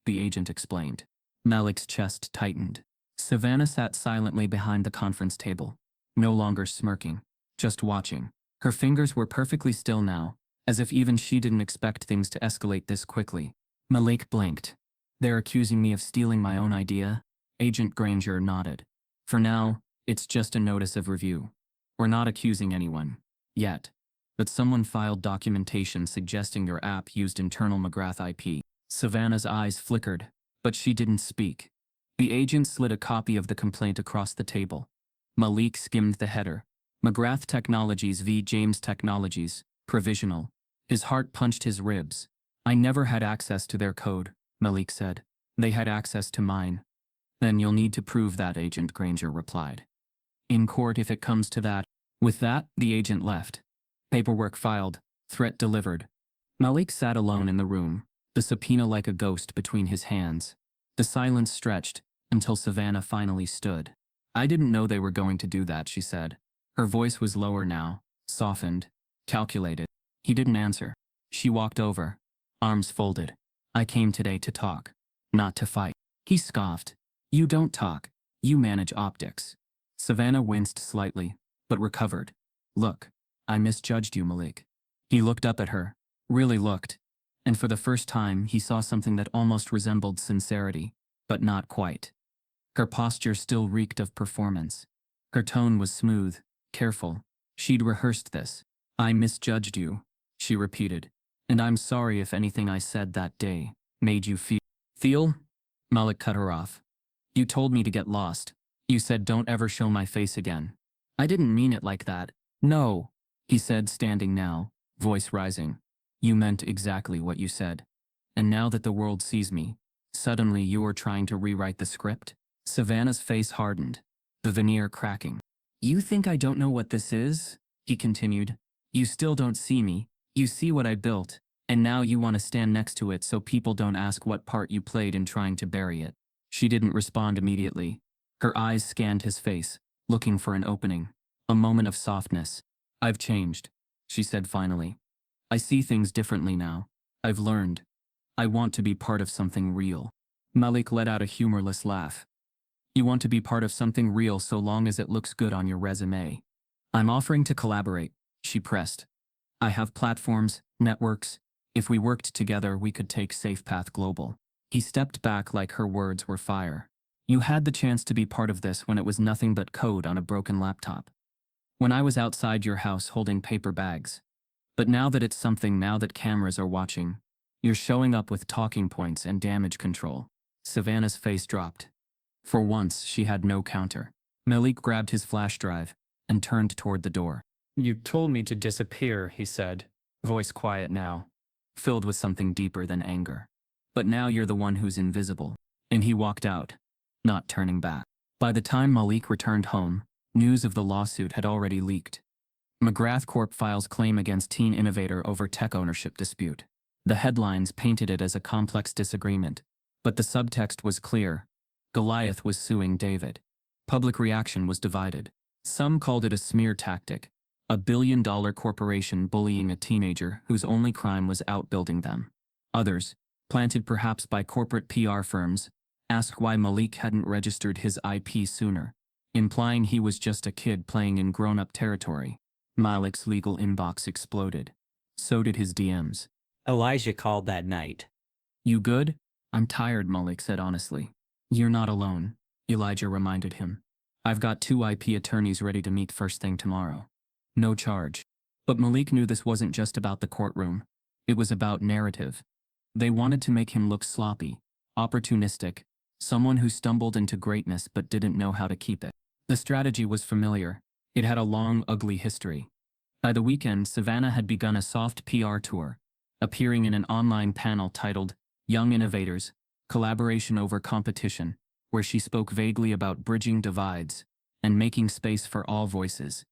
the agent explained. Malik's chest tightened. Savannah sat silently behind the conference table, no longer smirking, just watching. Her fingers were perfectly still now, as if even she didn't expect things to escalate this quickly. Malik blinked. "They're accusing me of stealing my own idea?" Agent Granger nodded. "For now, it's just a notice of review. We're not accusing anyone. Yet. But someone filed documentation suggesting your app used internal McGrath IP." Savannah's eyes flickered, but she didn't speak. The agent slid a copy of the complaint across the table. Malik skimmed the header. McGrath Technologies v. James Technologies, provisional. His heart punched his ribs. "I never had access to their code," Malik said. "They had access to mine." "Then you'll need to prove that," Agent Granger replied. "In court if it comes to that." With that, the agent left. Paperwork filed, threat delivered. Malik sat alone in the room, the subpoena like a ghost between his hands. The silence stretched, until Savannah finally stood. "I didn't know they were going to do that," she said. Her voice was lower now, softened, calculated. He didn't answer. She walked over, arms folded. "I came today to talk, not to fight." He scoffed. "You don't talk. You manage optics." Savannah winced slightly, but recovered. "Look, I misjudged you, Malik." He looked up at her, really looked, and for the first time he saw something that almost resembled sincerity, but not quite. Her posture still reeked of performance. Her tone was smooth, careful. She'd rehearsed this. "I misjudged you," she repeated. "And I'm sorry if anything I said that day made you feel?" Malik cut her off. "You told me to get lost. You said don't ever show my face again." "I didn't mean it like that." "No," he said, standing now, voice rising. "You meant exactly what you said. And now that the world sees me, suddenly you are trying to rewrite the script?" Savannah's face hardened, the veneer cracking. "You think I don't know what this is?" he continued. "You still don't see me. You see what I built, and now you want to stand next to it so people don't ask what part you played in trying to bury it." She didn't respond immediately. Her eyes scanned his face, looking for an opening, a moment of softness. "I've changed," she said finally. "I see things differently now. I've learned. I want to be part of something real." Malik let out a humorless laugh. "You want to be part of something real so long as it looks good on your resume." "I'm offering to collaborate," she pressed. "I have platforms, networks. If we worked together, we could take SafePath global." He stepped back like her words were fire. "You had the chance to be part of this when it was nothing but code on a broken laptop. When I was outside your house holding paper bags. But now that it's something, now that cameras are watching, you're showing up with talking points and damage control." Savannah's face dropped. For once, she had no counter. Malik grabbed his flash drive and turned toward the door. "You told me to disappear," he said, voice quiet now, filled with something deeper than anger. "But now you're the one who's invisible." And he walked out, not turning back. By the time Malik returned home, news of the lawsuit had already leaked. McGrath Corp files claim against teen innovator over tech ownership dispute. The headlines painted it as a complex disagreement, but the subtext was clear. Goliath was suing David. Public reaction was divided. Some called it a smear tactic, a billion-dollar corporation bullying a teenager whose only crime was outbuilding them. Others, planted perhaps by corporate PR firms, asked why Malik hadn't registered his IP sooner, implying he was just a kid playing in grown-up territory. Malik's legal inbox exploded. So did his DMs. Elijah called that night. You good? I'm tired, Malik said honestly. You're not alone, Elijah reminded him. I've got 2 IP attorneys ready to meet first thing tomorrow. No charge. But Malik knew this wasn't just about the courtroom. It was about narrative. They wanted to make him look sloppy, opportunistic, someone who stumbled into greatness but didn't know how to keep it. The strategy was familiar. It had a long, ugly history. By the weekend, Savannah had begun a soft PR tour, appearing in an online panel titled Young Innovators, Collaboration Over Competition, where she spoke vaguely about bridging divides and making space for all voices.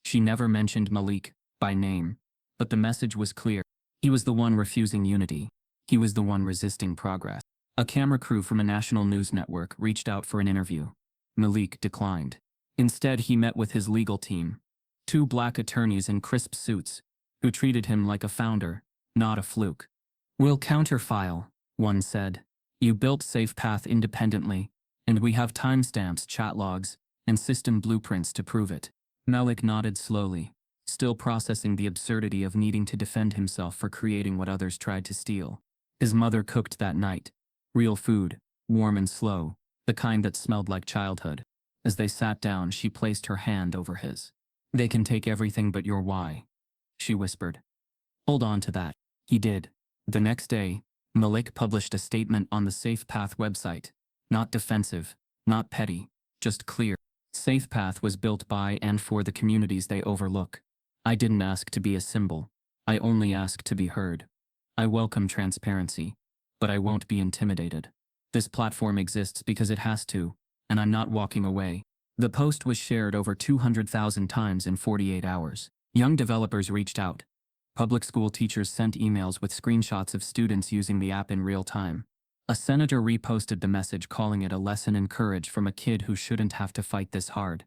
She never mentioned Malik by name, but the message was clear. He was the one refusing unity. He was the one resisting progress. A camera crew from a national news network reached out for an interview. Malik declined. Instead, he met with his legal team, 2 black attorneys in crisp suits, who treated him like a founder, not a fluke. We'll counterfile, one said. You built SafePath independently, and we have timestamps, chat logs, and system blueprints to prove it. Malik nodded slowly, still processing the absurdity of needing to defend himself for creating what others tried to steal. His mother cooked that night. Real food, warm and slow, the kind that smelled like childhood. As they sat down, she placed her hand over his. They can take everything but your why, she whispered. Hold on to that. He did. The next day, Malik published a statement on the SafePath website. Not defensive, not petty, just clear. SafePath was built by and for the communities they overlook. I didn't ask to be a symbol. I only asked to be heard. I welcome transparency, but I won't be intimidated. This platform exists because it has to, and I'm not walking away. The post was shared over 200,000 times in 48 hours. Young developers reached out. Public school teachers sent emails with screenshots of students using the app in real time. A senator reposted the message calling it a lesson in courage from a kid who shouldn't have to fight this hard.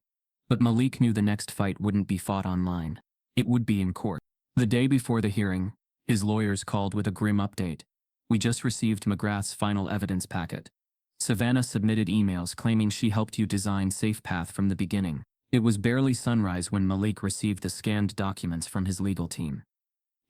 But Malik knew the next fight wouldn't be fought online. It would be in court. The day before the hearing, his lawyers called with a grim update. We just received McGrath's final evidence packet. Savannah submitted emails claiming she helped you design SafePath from the beginning. It was barely sunrise when Malik received the scanned documents from his legal team.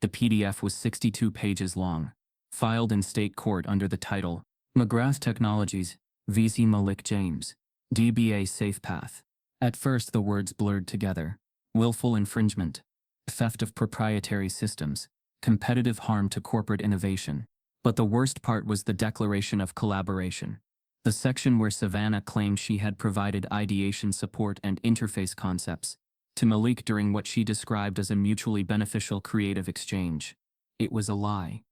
The PDF was 62 pages long, filed in state court under the title, McGrath Technologies, VC Malik James, DBA SafePath. At first the words blurred together. Willful infringement, theft of proprietary systems, competitive harm to corporate innovation. But the worst part was the declaration of collaboration. The section where Savannah claimed she had provided ideation support and interface concepts to Malik during what she described as a mutually beneficial creative exchange. It was a lie.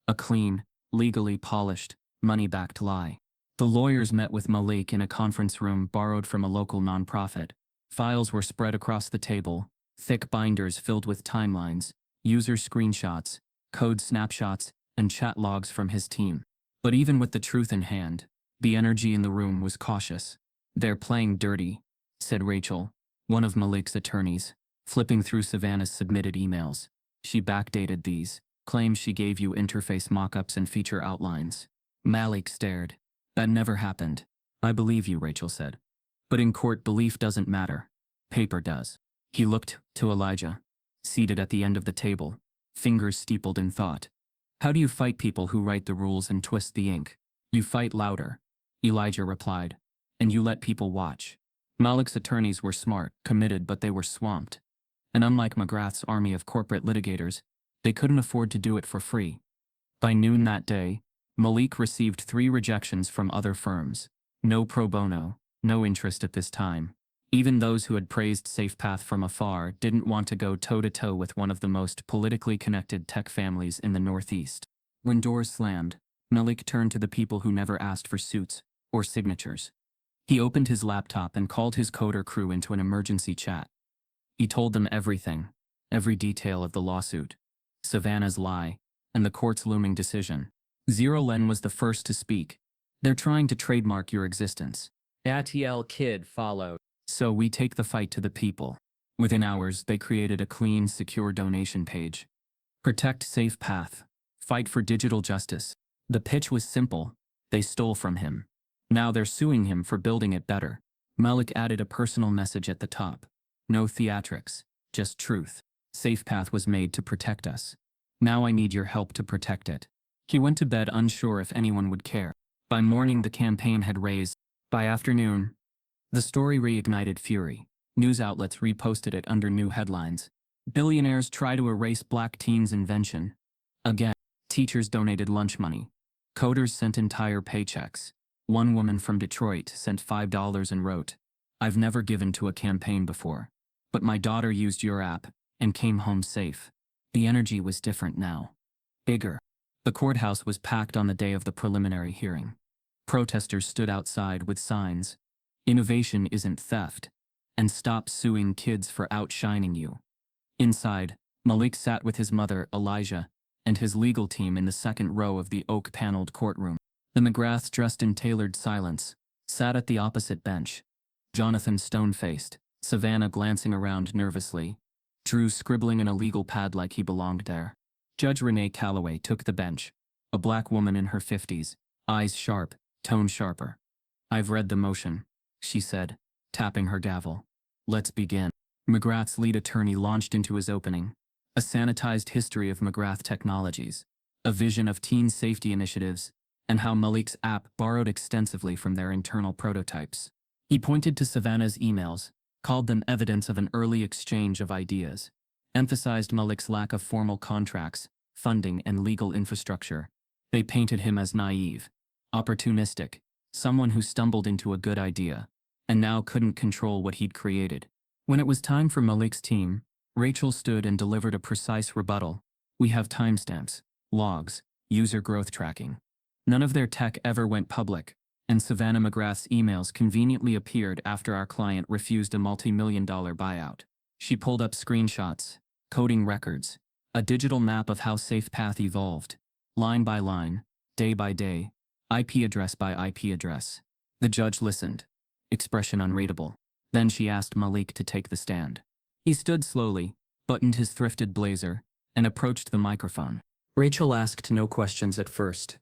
A clean, legally polished, money-backed lie. The lawyers met with Malik in a conference room borrowed from a local nonprofit. Files were spread across the table, thick binders filled with timelines, user screenshots, code snapshots, and chat logs from his team. But even with the truth in hand, the energy in the room was cautious. They're playing dirty, said Rachel, one of Malik's attorneys, flipping through Savannah's submitted emails. She backdated these, claimed she gave you interface mockups and feature outlines. Malik stared. That never happened. I believe you, Rachel said. But in court, belief doesn't matter. Paper does. He looked to Elijah, seated at the end of the table, fingers steepled in thought. How do you fight people who write the rules and twist the ink? You fight louder, Elijah replied, and you let people watch. Malik's attorneys were smart, committed, but they were swamped. And unlike McGrath's army of corporate litigators, they couldn't afford to do it for free. By noon that day, Malik received 3 rejections from other firms. No pro bono, no interest at this time. Even those who had praised SafePath from afar didn't want to go toe-to-toe with one of the most politically connected tech families in the Northeast. When doors slammed, Malik turned to the people who never asked for suits or signatures. He opened his laptop and called his coder crew into an emergency chat. He told them everything, every detail of the lawsuit, Savannah's lie, and the court's looming decision. Zero Len was the first to speak. They're trying to trademark your existence. ATL Kid followed. So we take the fight to the people. Within hours, they created a clean, secure donation page. Protect SafePath. Fight for digital justice. The pitch was simple. They stole from him. Now they're suing him for building it better. Malik added a personal message at the top. No theatrics, just truth. SafePath was made to protect us. Now I need your help to protect it. He went to bed unsure if anyone would care. By morning, the campaign had raised. By afternoon, the story reignited fury. News outlets reposted it under new headlines. Billionaires try to erase black teens' invention. Again, teachers donated lunch money. Coders sent entire paychecks. One woman from Detroit sent $5 and wrote, "I've never given to a campaign before, but my daughter used your app and came home safe." The energy was different now. Bigger. The courthouse was packed on the day of the preliminary hearing. Protesters stood outside with signs, "Innovation isn't theft," and "Stop suing kids for outshining you." Inside, Malik sat with his mother, Elijah, and his legal team in the second row of the oak-paneled courtroom. The McGraths, dressed in tailored silence, sat at the opposite bench. Jonathan stone-faced, Savannah glancing around nervously, Drew scribbling in a legal pad like he belonged there. Judge Renee Calloway took the bench, a black woman in her 50s, eyes sharp, tone sharper. "I've read the motion," she said, tapping her gavel. "Let's begin." McGrath's lead attorney launched into his opening. A sanitized history of McGrath Technologies, a vision of teen safety initiatives, and how Malik's app borrowed extensively from their internal prototypes. He pointed to Savannah's emails, called them evidence of an early exchange of ideas, emphasized Malik's lack of formal contracts, funding, and legal infrastructure. They painted him as naive, opportunistic, someone who stumbled into a good idea, and now couldn't control what he'd created. When it was time for Malik's team, Rachel stood and delivered a precise rebuttal. "We have timestamps, logs, user growth tracking. None of their tech ever went public, and Savannah McGrath's emails conveniently appeared after our client refused a multi-million-dollar buyout." She pulled up screenshots, coding records, a digital map of how SafePath evolved, line by line, day by day, IP address by IP address. The judge listened, expression unreadable. Then she asked Malik to take the stand. He stood slowly, buttoned his thrifted blazer, and approached the microphone. Rachel asked no questions at first.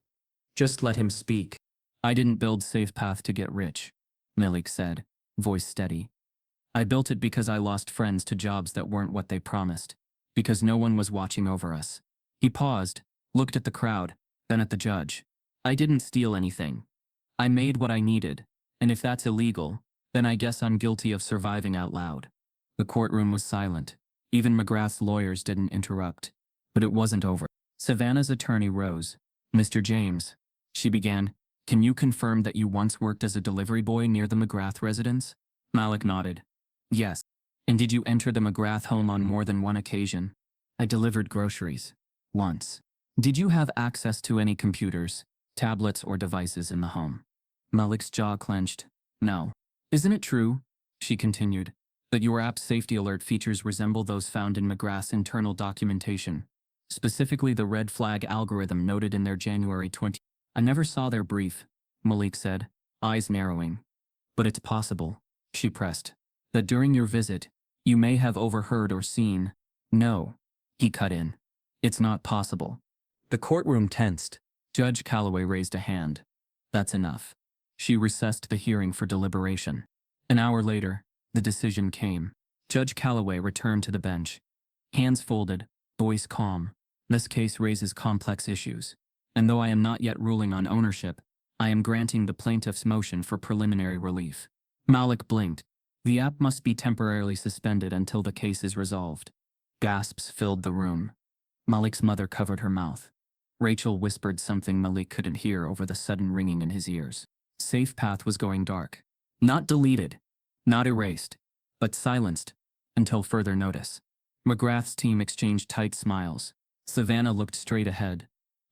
Just let him speak. "I didn't build SafePath to get rich," Malik said, voice steady. "I built it because I lost friends to jobs that weren't what they promised, because no one was watching over us." He paused, looked at the crowd, then at the judge. "I didn't steal anything. I made what I needed, and if that's illegal, then I guess I'm guilty of surviving out loud." The courtroom was silent. Even McGrath's lawyers didn't interrupt. But it wasn't over. Savannah's attorney rose. "Mr. James," she began, "can you confirm that you once worked as a delivery boy near the McGrath residence?" Malik nodded. "Yes." "And did you enter the McGrath home on more than one occasion?" "I delivered groceries. Once." "Did you have access to any computers, tablets, or devices in the home?" Malik's jaw clenched. "No." "Isn't it true," she continued, "that your app's safety alert features resemble those found in McGrath's internal documentation, specifically the red flag algorithm noted in their January 20? "I never saw their brief," Malik said, eyes narrowing. "But it's possible," she pressed, "that during your visit, you may have overheard or seen." "No," he cut in. "It's not possible." The courtroom tensed. Judge Calloway raised a hand. "That's enough." She recessed the hearing for deliberation. An hour later, the decision came. Judge Calloway returned to the bench. Hands folded, voice calm. "This case raises complex issues, and though I am not yet ruling on ownership, I am granting the plaintiff's motion for preliminary relief." Malik blinked. "The app must be temporarily suspended until the case is resolved." Gasps filled the room. Malik's mother covered her mouth. Rachel whispered something Malik couldn't hear over the sudden ringing in his ears. SafePath was going dark. Not deleted, not erased, but silenced, until further notice. McGrath's team exchanged tight smiles. Savannah looked straight ahead,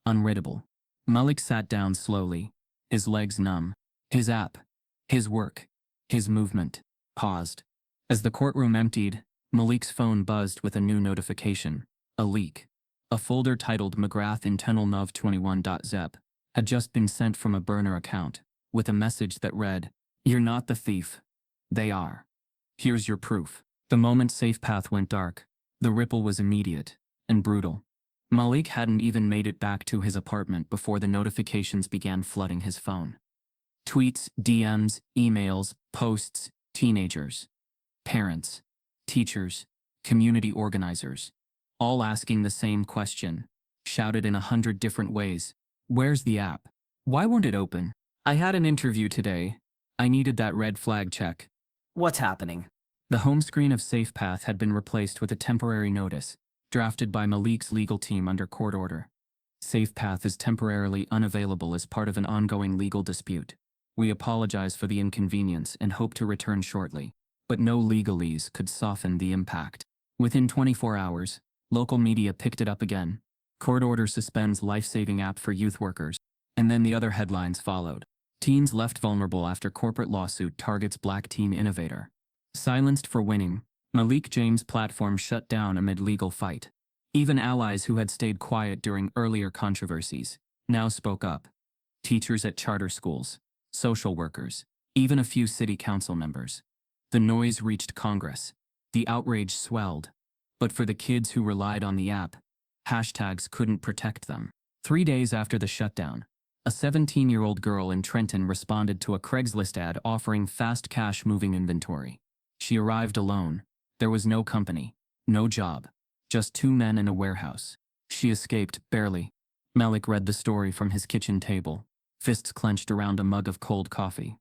unreadable. Malik sat down slowly, his legs numb. His app, his work, his movement, paused. As the courtroom emptied, Malik's phone buzzed with a new notification, a leak. A folder titled McGrath Internal Nov 21.zep had just been sent from a burner account, with a message that read, "You're not the thief. They are. Here's your proof." The moment SafePath went dark, the ripple was immediate and brutal. Malik hadn't even made it back to his apartment before the notifications began flooding his phone. Tweets, DMs, emails, posts, teenagers, parents, teachers, community organizers, all asking the same question: shouted in 100 different ways. Where's the app? Why won't it open? I had an interview today. I needed that red flag check. What's happening? The home screen of SafePath had been replaced with a temporary notice, drafted by Malik's legal team under court order. SafePath is temporarily unavailable as part of an ongoing legal dispute. We apologize for the inconvenience and hope to return shortly. But no legalese could soften the impact. Within 24 hours, local media picked it up again. Court order suspends life-saving app for youth workers. And then the other headlines followed. Teens left vulnerable after corporate lawsuit targets black teen innovator. Silenced for winning, Malik James' platform shut down amid legal fight. Even allies who had stayed quiet during earlier controversies now spoke up. Teachers at charter schools, social workers, even a few city council members. The noise reached Congress. The outrage swelled. But for the kids who relied on the app, hashtags couldn't protect them. 3 days after the shutdown, a 17-year-old girl in Trenton responded to a Craigslist ad offering fast cash moving inventory. She arrived alone. There was no company, no job, just 2 men in a warehouse. She escaped, barely. Malik read the story from his kitchen table, fists clenched around a mug of cold coffee.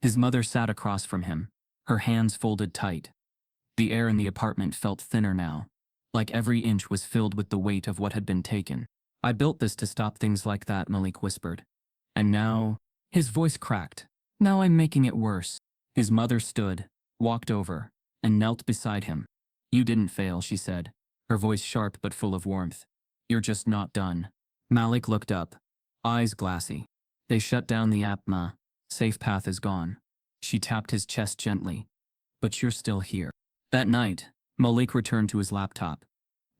His mother sat across from him, her hands folded tight. The air in the apartment felt thinner now, like every inch was filled with the weight of what had been taken. I built this to stop things like that, Malik whispered. And now, his voice cracked. Now I'm making it worse. His mother stood, walked over, and knelt beside him. You didn't fail, she said, her voice sharp but full of warmth. You're just not done. Malik looked up, eyes glassy. They shut down the app, Ma. SafePath is gone. She tapped his chest gently. But you're still here. That night, Malik returned to his laptop.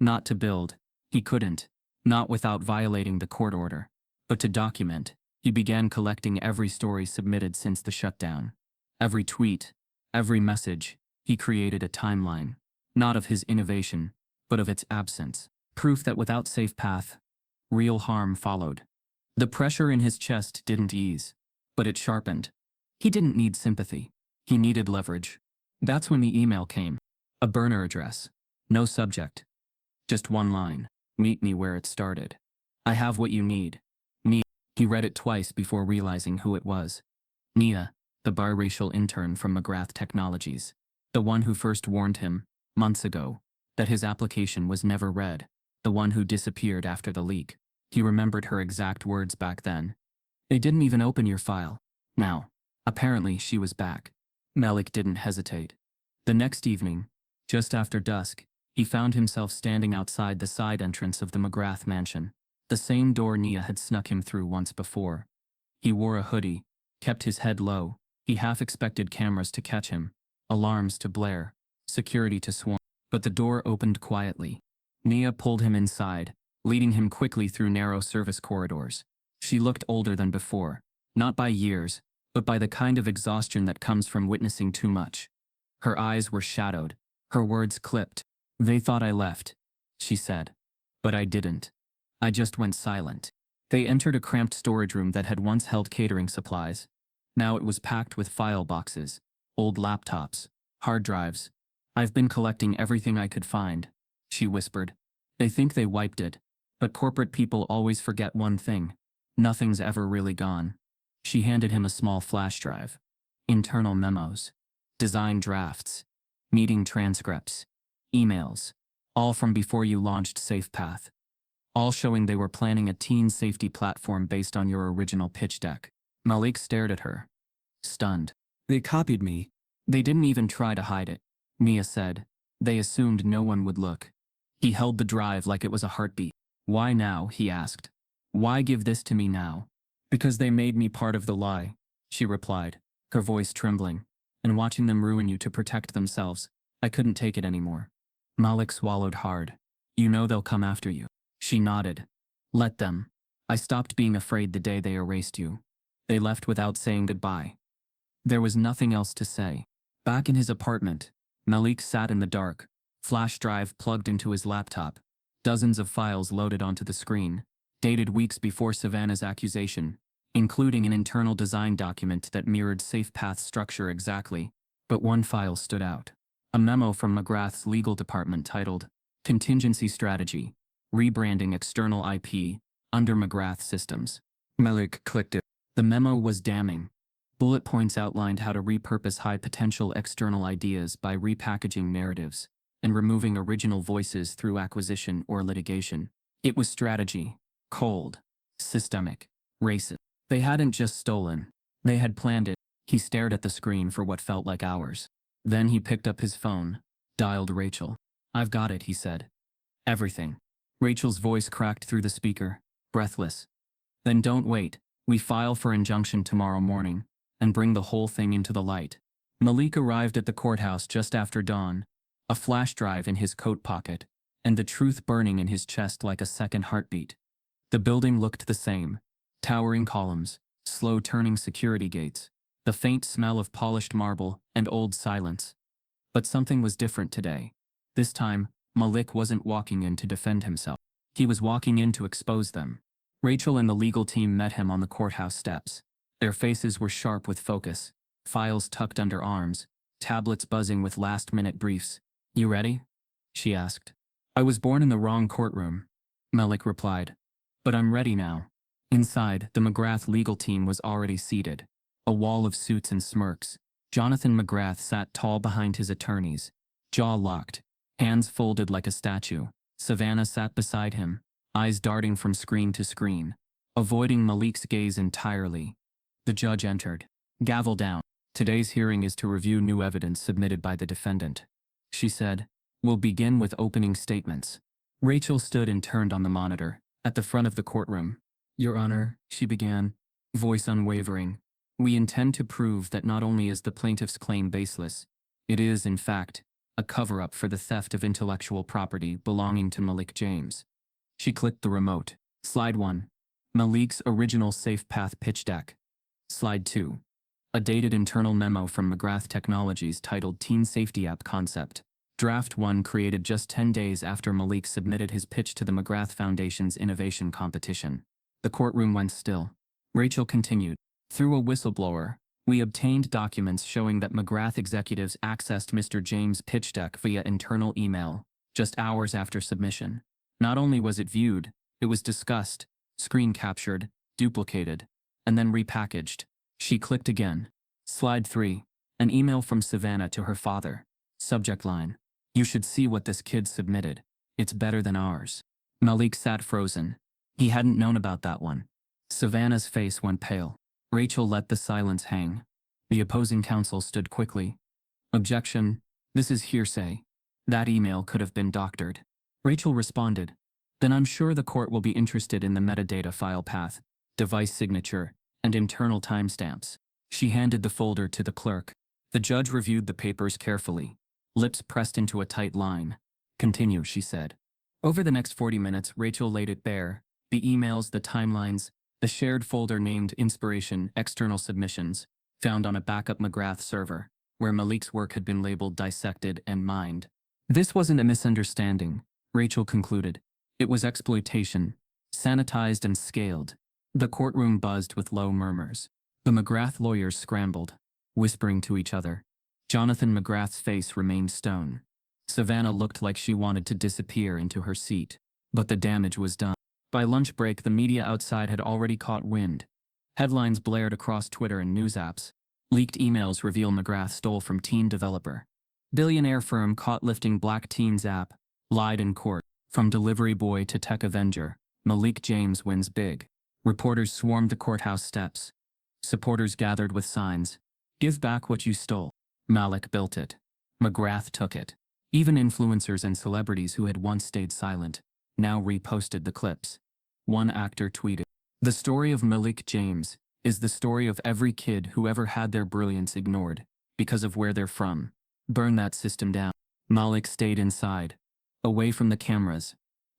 Not to build. He couldn't. Not without violating the court order. But to document. He began collecting every story submitted since the shutdown. Every tweet, every message. He created a timeline. Not of his innovation, but of its absence. Proof that without SafePath, real harm followed. The pressure in his chest didn't ease, but it sharpened. He didn't need sympathy. He needed leverage. That's when the email came. A burner address. No subject. Just one line. Meet me where it started. I have what you need. Nia. He read it twice before realizing who it was. Nia, the biracial intern from McGrath Technologies. The one who first warned him, months ago, that his application was never read. The one who disappeared after the leak. He remembered her exact words back then. They didn't even open your file. Now, apparently she was back. Malik didn't hesitate. The next evening, just after dusk, he found himself standing outside the side entrance of the McGrath mansion, the same door Nia had snuck him through once before. He wore a hoodie, kept his head low. He half expected cameras to catch him, alarms to blare, security to swarm. But the door opened quietly. Nia pulled him inside, leading him quickly through narrow service corridors. She looked older than before, not by years, but by the kind of exhaustion that comes from witnessing too much. Her eyes were shadowed, her words clipped. They thought I left, she said. But I didn't. I just went silent. They entered a cramped storage room that had once held catering supplies. Now it was packed with file boxes, old laptops, hard drives. I've been collecting everything I could find, she whispered. They think they wiped it, but corporate people always forget one thing. Nothing's ever really gone. She handed him a small flash drive. Internal memos, design drafts, meeting transcripts, emails, all from before you launched SafePath. All showing they were planning a teen safety platform based on your original pitch deck. Malik stared at her, stunned. They copied me. They didn't even try to hide it, Nia said. They assumed no one would look. He held the drive like it was a heartbeat. Why now, he asked. Why give this to me now? Because they made me part of the lie, she replied, her voice trembling. And watching them ruin you to protect themselves, I couldn't take it anymore. Malik swallowed hard. You know they'll come after you. She nodded. Let them. I stopped being afraid the day they erased you. They left without saying goodbye. There was nothing else to say. Back in his apartment, Malik sat in the dark, flash drive plugged into his laptop, dozens of files loaded onto the screen, dated weeks before Savannah's accusation, including an internal design document that mirrored SafePath's structure exactly. But one file stood out. A memo from McGrath's legal department titled, Contingency Strategy, rebranding external IP under McGrath Systems. Malik clicked it. The memo was damning. Bullet points outlined how to repurpose high-potential external ideas by repackaging narratives and removing original voices through acquisition or litigation. It was strategy, cold, systemic, racist. They hadn't just stolen. They had planned it. He stared at the screen for what felt like hours. Then he picked up his phone, dialed Rachel. "I've got it," he said. "Everything." Rachel's voice cracked through the speaker, breathless. "Then don't wait. We file for injunction tomorrow morning and bring the whole thing into the light." Malik arrived at the courthouse just after dawn, a flash drive in his coat pocket, and the truth burning in his chest like a second heartbeat. The building looked the same: towering columns, slow-turning security gates, the faint smell of polished marble, and old silence. But something was different today. This time, Malik wasn't walking in to defend himself. He was walking in to expose them. Rachel and the legal team met him on the courthouse steps. Their faces were sharp with focus, files tucked under arms, tablets buzzing with last-minute briefs. "You ready?" she asked. "I was born in the wrong courtroom," Malik replied. "But I'm ready now." Inside, the McGrath legal team was already seated. A wall of suits and smirks. Jonathan McGrath sat tall behind his attorneys, jaw locked, hands folded like a statue. Savannah sat beside him, eyes darting from screen to screen, avoiding Malik's gaze entirely. The judge entered. "Gavel down. Today's hearing is to review new evidence submitted by the defendant," she said. "We'll begin with opening statements." Rachel stood and turned on the monitor, at the front of the courtroom. "Your Honor," she began, voice unwavering, "we intend to prove that not only is the plaintiff's claim baseless, it is, in fact, a cover-up for the theft of intellectual property belonging to Malik James." She clicked the remote. Slide 1. Malik's original Safe Path pitch deck. Slide 2. A dated internal memo from McGrath Technologies titled Teen Safety App Concept. Draft 1 created just 10 days after Malik submitted his pitch to the McGrath Foundation's innovation competition. The courtroom went still. Rachel continued. "Through a whistleblower, we obtained documents showing that McGrath executives accessed Mr. James' pitch deck via internal email, just hours after submission. Not only was it viewed, it was discussed, screen captured, duplicated, and then repackaged." She clicked again. Slide 3. An email from Savannah to her father. Subject line: "You should see what this kid submitted. It's better than ours." Malik sat frozen. He hadn't known about that one. Savannah's face went pale. Rachel let the silence hang. The opposing counsel stood quickly. "Objection. This is hearsay. That email could have been doctored." Rachel responded. "Then I'm sure the court will be interested in the metadata file path, device signature, and internal timestamps." She handed the folder to the clerk. The judge reviewed the papers carefully, lips pressed into a tight line. "Continue," she said. Over the next 40 minutes, Rachel laid it bare: the emails, the timelines, the shared folder named Inspiration External Submissions, found on a backup McGrath server, where Malik's work had been labeled dissected and mined. This wasn't a misunderstanding, Rachel concluded. It was exploitation, sanitized and scaled. The courtroom buzzed with low murmurs. The McGrath lawyers scrambled, whispering to each other. Jonathan McGrath's face remained stone. Savannah looked like she wanted to disappear into her seat. But the damage was done. By lunch break, the media outside had already caught wind. Headlines blared across Twitter and news apps. Leaked emails reveal McGrath stole from teen developer. Billionaire firm caught lifting black teens app. Lied in court. From delivery boy to tech avenger, Malik James wins big. Reporters swarmed the courthouse steps. Supporters gathered with signs. "Give back what you stole." Malik built it. McGrath took it. Even influencers and celebrities who had once stayed silent now reposted the clips. One actor tweeted, "The story of Malik James is the story of every kid who ever had their brilliance ignored because of where they're from. Burn that system down." Malik stayed inside, away from the cameras.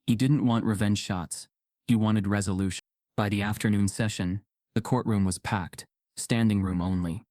He didn't want revenge shots. He wanted resolution. By the afternoon session, the courtroom was packed, standing room only.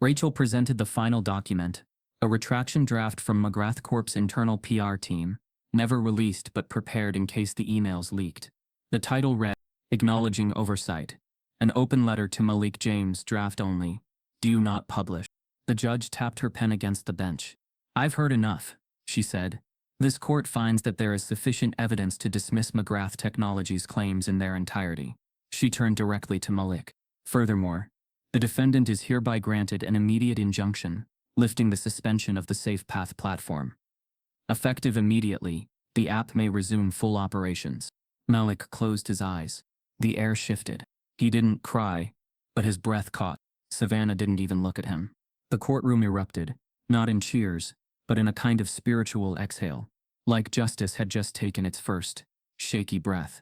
Rachel presented the final document, a retraction draft from McGrath Corp's internal PR team, never released but prepared in case the emails leaked. The title read, "Acknowledging Oversight. An open letter to Malik James, draft only. Do not publish." The judge tapped her pen against the bench. "I've heard enough," she said. This court finds that there is sufficient evidence to dismiss McGrath Technologies' claims in their entirety. She turned directly to Malik. Furthermore, the defendant is hereby granted an immediate injunction, lifting the suspension of the SafePath platform. Effective immediately, the app may resume full operations. Malik closed his eyes. The air shifted. He didn't cry, but his breath caught. Savannah didn't even look at him. The courtroom erupted, not in cheers, but in a kind of spiritual exhale, like justice had just taken its first, shaky breath.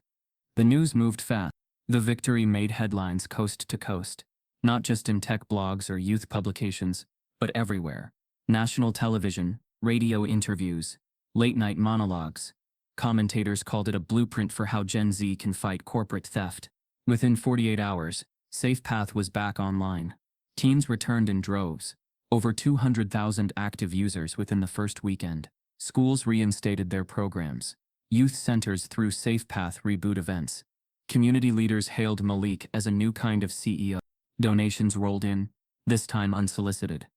The news moved fast. The victory made headlines coast to coast, not just in tech blogs or youth publications, but everywhere. National television, radio interviews, late-night monologues. Commentators called it a blueprint for how Gen Z can fight corporate theft. Within 48 hours, SafePath was back online. Teens returned in droves. Over 200,000 active users within the first weekend. Schools reinstated their programs. Youth centers threw SafePath reboot events. Community leaders hailed Malik as a new kind of CEO. Donations rolled in, this time unsolicited.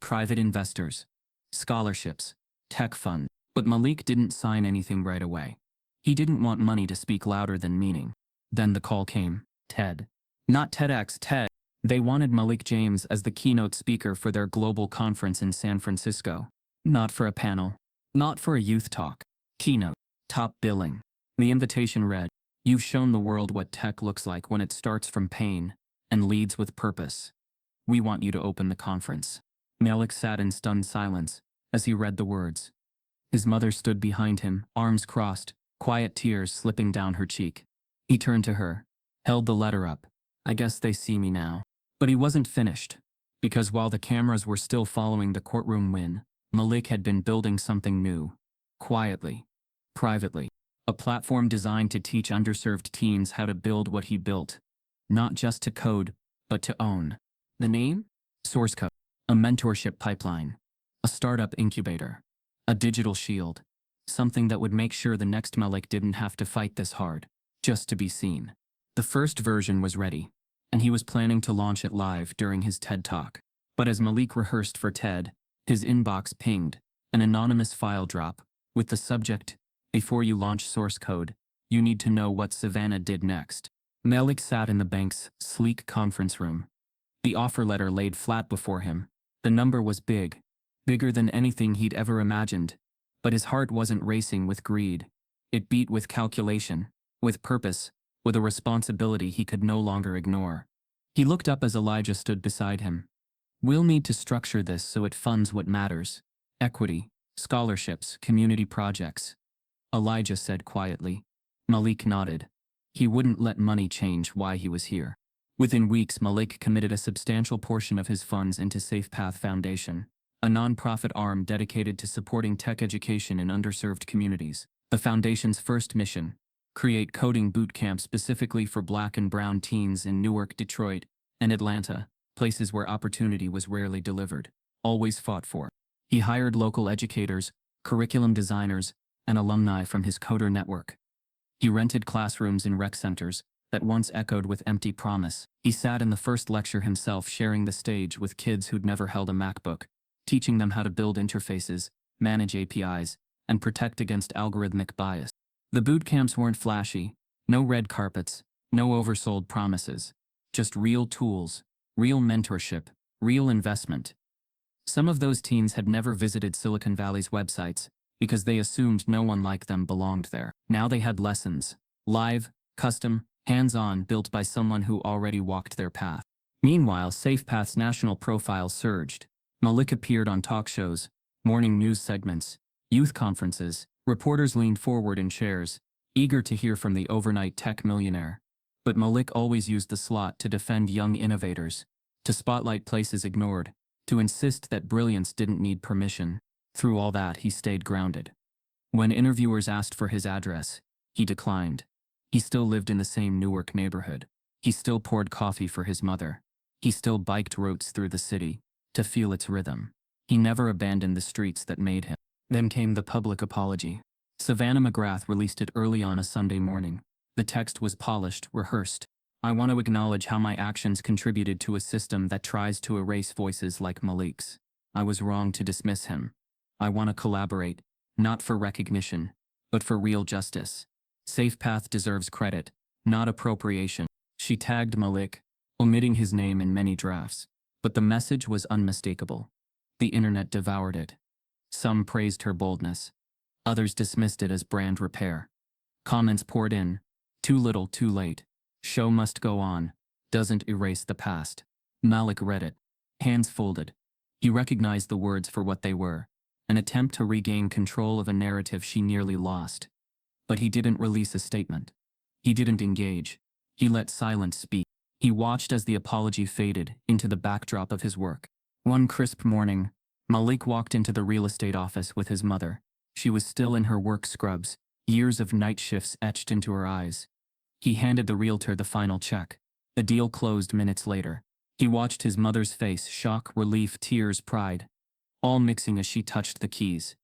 Private investors, scholarships, tech funds. But Malik didn't sign anything right away. He didn't want money to speak louder than meaning. Then the call came. TED. Not TEDx, TED. They wanted Malik James as the keynote speaker for their global conference in San Francisco. Not for a panel. Not for a youth talk. Keynote. Top billing. The invitation read, "You've shown the world what tech looks like when it starts from pain and leads with purpose. We want you to open the conference." Malik sat in stunned silence as he read the words. His mother stood behind him, arms crossed, quiet tears slipping down her cheek. He turned to her, held the letter up. "I guess they see me now." But he wasn't finished, because while the cameras were still following the courtroom win, Malik had been building something new. Quietly. Privately. A platform designed to teach underserved teens how to build what he built. Not just to code, but to own. The name? Source Code. A mentorship pipeline. A startup incubator. A digital shield. Something that would make sure the next Malik didn't have to fight this hard, just to be seen. The first version was ready, and he was planning to launch it live during his TED Talk. But as Malik rehearsed for TED, his inbox pinged, an anonymous file drop, with the subject, "Before you launch source code, you need to know what Savannah did next." Malik sat in the bank's sleek conference room. The offer letter laid flat before him. The number was big. Bigger than anything he'd ever imagined, but his heart wasn't racing with greed. It beat with calculation, with purpose, with a responsibility he could no longer ignore. He looked up as Elijah stood beside him. "We'll need to structure this so it funds what matters. Equity, scholarships, community projects," Elijah said quietly. Malik nodded. He wouldn't let money change why he was here. Within weeks, Malik committed a substantial portion of his funds into SafePath Foundation, a nonprofit arm dedicated to supporting tech education in underserved communities. The foundation's first mission: create coding boot camps specifically for Black and brown teens in Newark, Detroit, and Atlanta, places where opportunity was rarely delivered, always fought for. He hired local educators, curriculum designers, and alumni from his coder network. He rented classrooms in rec centers that once echoed with empty promise. He sat in the first lecture himself, sharing the stage with kids who'd never held a MacBook, teaching them how to build interfaces, manage APIs, and protect against algorithmic bias. The boot camps weren't flashy, no red carpets, no oversold promises, just real tools, real mentorship, real investment. Some of those teens had never visited Silicon Valley's websites because they assumed no one like them belonged there. Now they had lessons, live, custom, hands-on, built by someone who already walked their path. Meanwhile, SafePath's national profile surged. Malik appeared on talk shows, morning news segments, youth conferences. Reporters leaned forward in chairs, eager to hear from the overnight tech millionaire. But Malik always used the slot to defend young innovators, to spotlight places ignored, to insist that brilliance didn't need permission. Through all that, he stayed grounded. When interviewers asked for his address, he declined. He still lived in the same Newark neighborhood. He still poured coffee for his mother. He still biked routes through the city, to feel its rhythm. He never abandoned the streets that made him. Then came the public apology. Savannah McGrath released it early on a Sunday morning. The text was polished, rehearsed. "I want to acknowledge how my actions contributed to a system that tries to erase voices like Malik's. I was wrong to dismiss him. I want to collaborate, not for recognition, but for real justice. SafePath deserves credit, not appropriation. She tagged Malik, omitting his name in many drafts. But the message was unmistakable. The internet devoured it. Some praised her boldness. Others dismissed it as brand repair. Comments poured in. Too little, too late. Show must go on. Doesn't erase the past. Malik read it. Hands folded. He recognized the words for what they were. An attempt to regain control of a narrative she nearly lost. But he didn't release a statement. He didn't engage. He let silence speak. He watched as the apology faded into the backdrop of his work. One crisp morning, Malik walked into the real estate office with his mother. She was still in her work scrubs, years of night shifts etched into her eyes. He handed the realtor the final check. The deal closed minutes later. He watched his mother's face, shock, relief, tears, pride, all mixing as she touched the keys.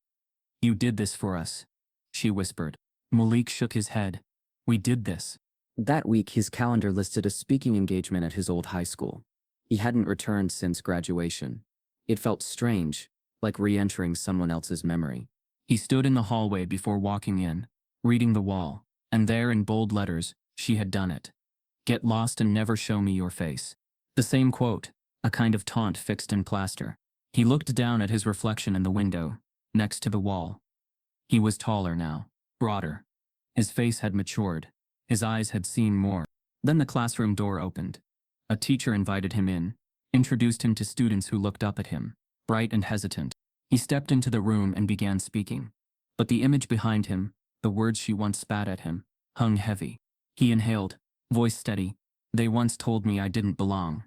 "You did this for us," she whispered. Malik shook his head. "We did this." That week, his calendar listed a speaking engagement at his old high school. He hadn't returned since graduation. It felt strange, like re-entering someone else's memory. He stood in the hallway before walking in, reading the wall, and there in bold letters, she had done it. "Get lost and never show me your face." The same quote, a kind of taunt fixed in plaster. He looked down at his reflection in the window, next to the wall. He was taller now, broader. His face had matured. His eyes had seen more. Then the classroom door opened. A teacher invited him in, introduced him to students who looked up at him, bright and hesitant. He stepped into the room and began speaking. But the image behind him, the words she once spat at him, hung heavy. He inhaled, voice steady. "They once told me I didn't belong.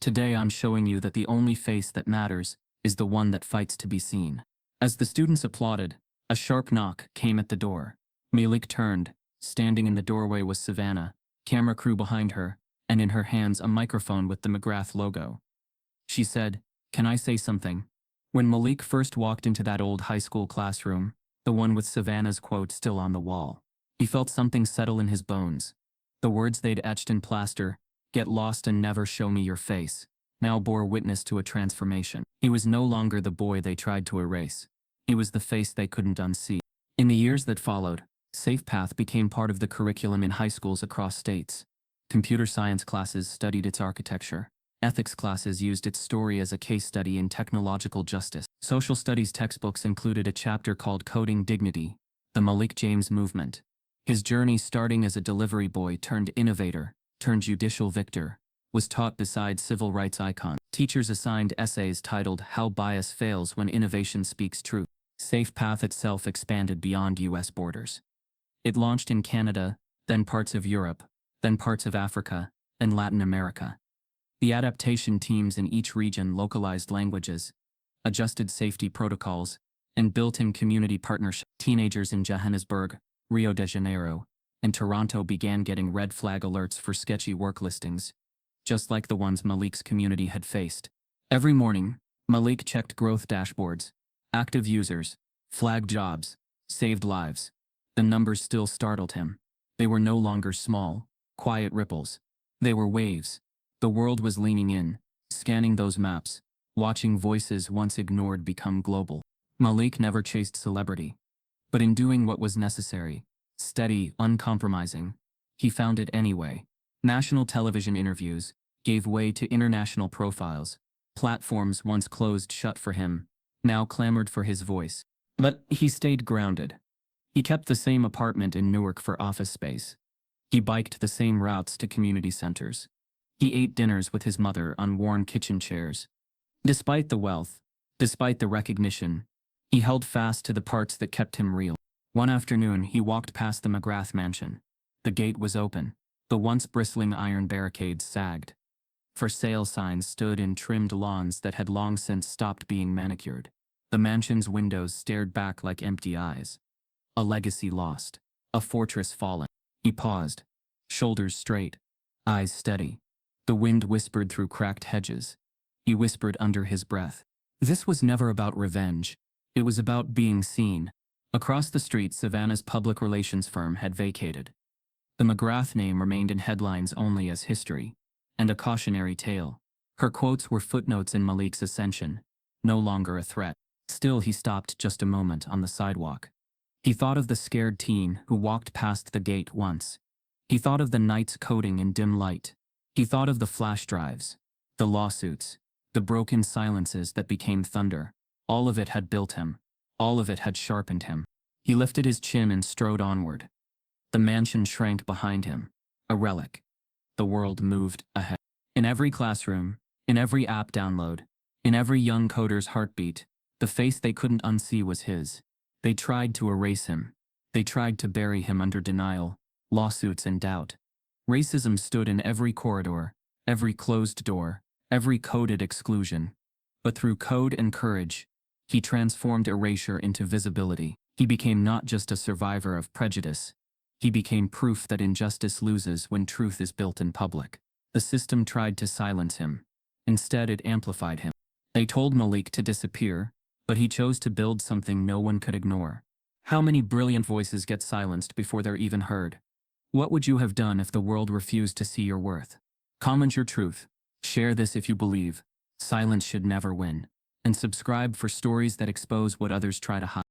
Today I'm showing you that the only face that matters is the one that fights to be seen." As the students applauded, a sharp knock came at the door. Malik turned. Standing in the doorway was Savannah, camera crew behind her, and in her hands a microphone with the McGrath logo. She said, "Can I say something?" When Malik first walked into that old high school classroom, the one with Savannah's quote still on the wall, he felt something settle in his bones. The words they'd etched in plaster, "Get lost and never show me your face," now bore witness to a transformation. He was no longer the boy they tried to erase. He was the face they couldn't unsee. In the years that followed, SafePath became part of the curriculum in high schools across states. Computer science classes studied its architecture. Ethics classes used its story as a case study in technological justice. Social studies textbooks included a chapter called Coding Dignity, the Malik James movement. His journey starting as a delivery boy turned innovator, turned judicial victor, was taught beside civil rights icons. Teachers assigned essays titled How Bias Fails When Innovation Speaks Truth. SafePath itself expanded beyond U.S. borders. It launched in Canada, then parts of Europe, then parts of Africa, and Latin America. The adaptation teams in each region localized languages, adjusted safety protocols, and built in community partnerships. Teenagers in Johannesburg, Rio de Janeiro, and Toronto began getting red flag alerts for sketchy work listings, just like the ones Malik's community had faced. Every morning, Malik checked growth dashboards, active users, flagged jobs, saved lives. The numbers still startled him. They were no longer small, quiet ripples. They were waves. The world was leaning in, scanning those maps, watching voices once ignored become global. Malik never chased celebrity. But in doing what was necessary, steady, uncompromising, he found it anyway. National television interviews gave way to international profiles. Platforms once closed shut for him, now clamored for his voice. But he stayed grounded. He kept the same apartment in Newark for office space. He biked the same routes to community centers. He ate dinners with his mother on worn kitchen chairs. Despite the wealth, despite the recognition, he held fast to the parts that kept him real. One afternoon, he walked past the McGrath mansion. The gate was open. The once bristling iron barricades sagged. For sale signs stood in trimmed lawns that had long since stopped being manicured. The mansion's windows stared back like empty eyes. A legacy lost. A fortress fallen. He paused. Shoulders straight. Eyes steady. The wind whispered through cracked hedges. He whispered under his breath. This was never about revenge. It was about being seen. Across the street, Savannah's public relations firm had vacated. The McGrath name remained in headlines only as history, and a cautionary tale. Her quotes were footnotes in Malik's ascension, no longer a threat. Still, he stopped just a moment on the sidewalk. He thought of the scared teen who walked past the gate once. He thought of the nights coding in dim light. He thought of the flash drives, the lawsuits, the broken silences that became thunder. All of it had built him. All of it had sharpened him. He lifted his chin and strode onward. The mansion shrank behind him, a relic. The world moved ahead. In every classroom, in every app download, in every young coder's heartbeat, the face they couldn't unsee was his. They tried to erase him. They tried to bury him under denial, lawsuits, and doubt. Racism stood in every corridor, every closed door, every coded exclusion. But through code and courage, he transformed erasure into visibility. He became not just a survivor of prejudice. He became proof that injustice loses when truth is built in public. The system tried to silence him. Instead, it amplified him. They told Malik to disappear, but he chose to build something no one could ignore. How many brilliant voices get silenced before they're even heard? What would you have done if the world refused to see your worth? Comment your truth. Share this if you believe. Silence should never win. And subscribe for stories that expose what others try to hide.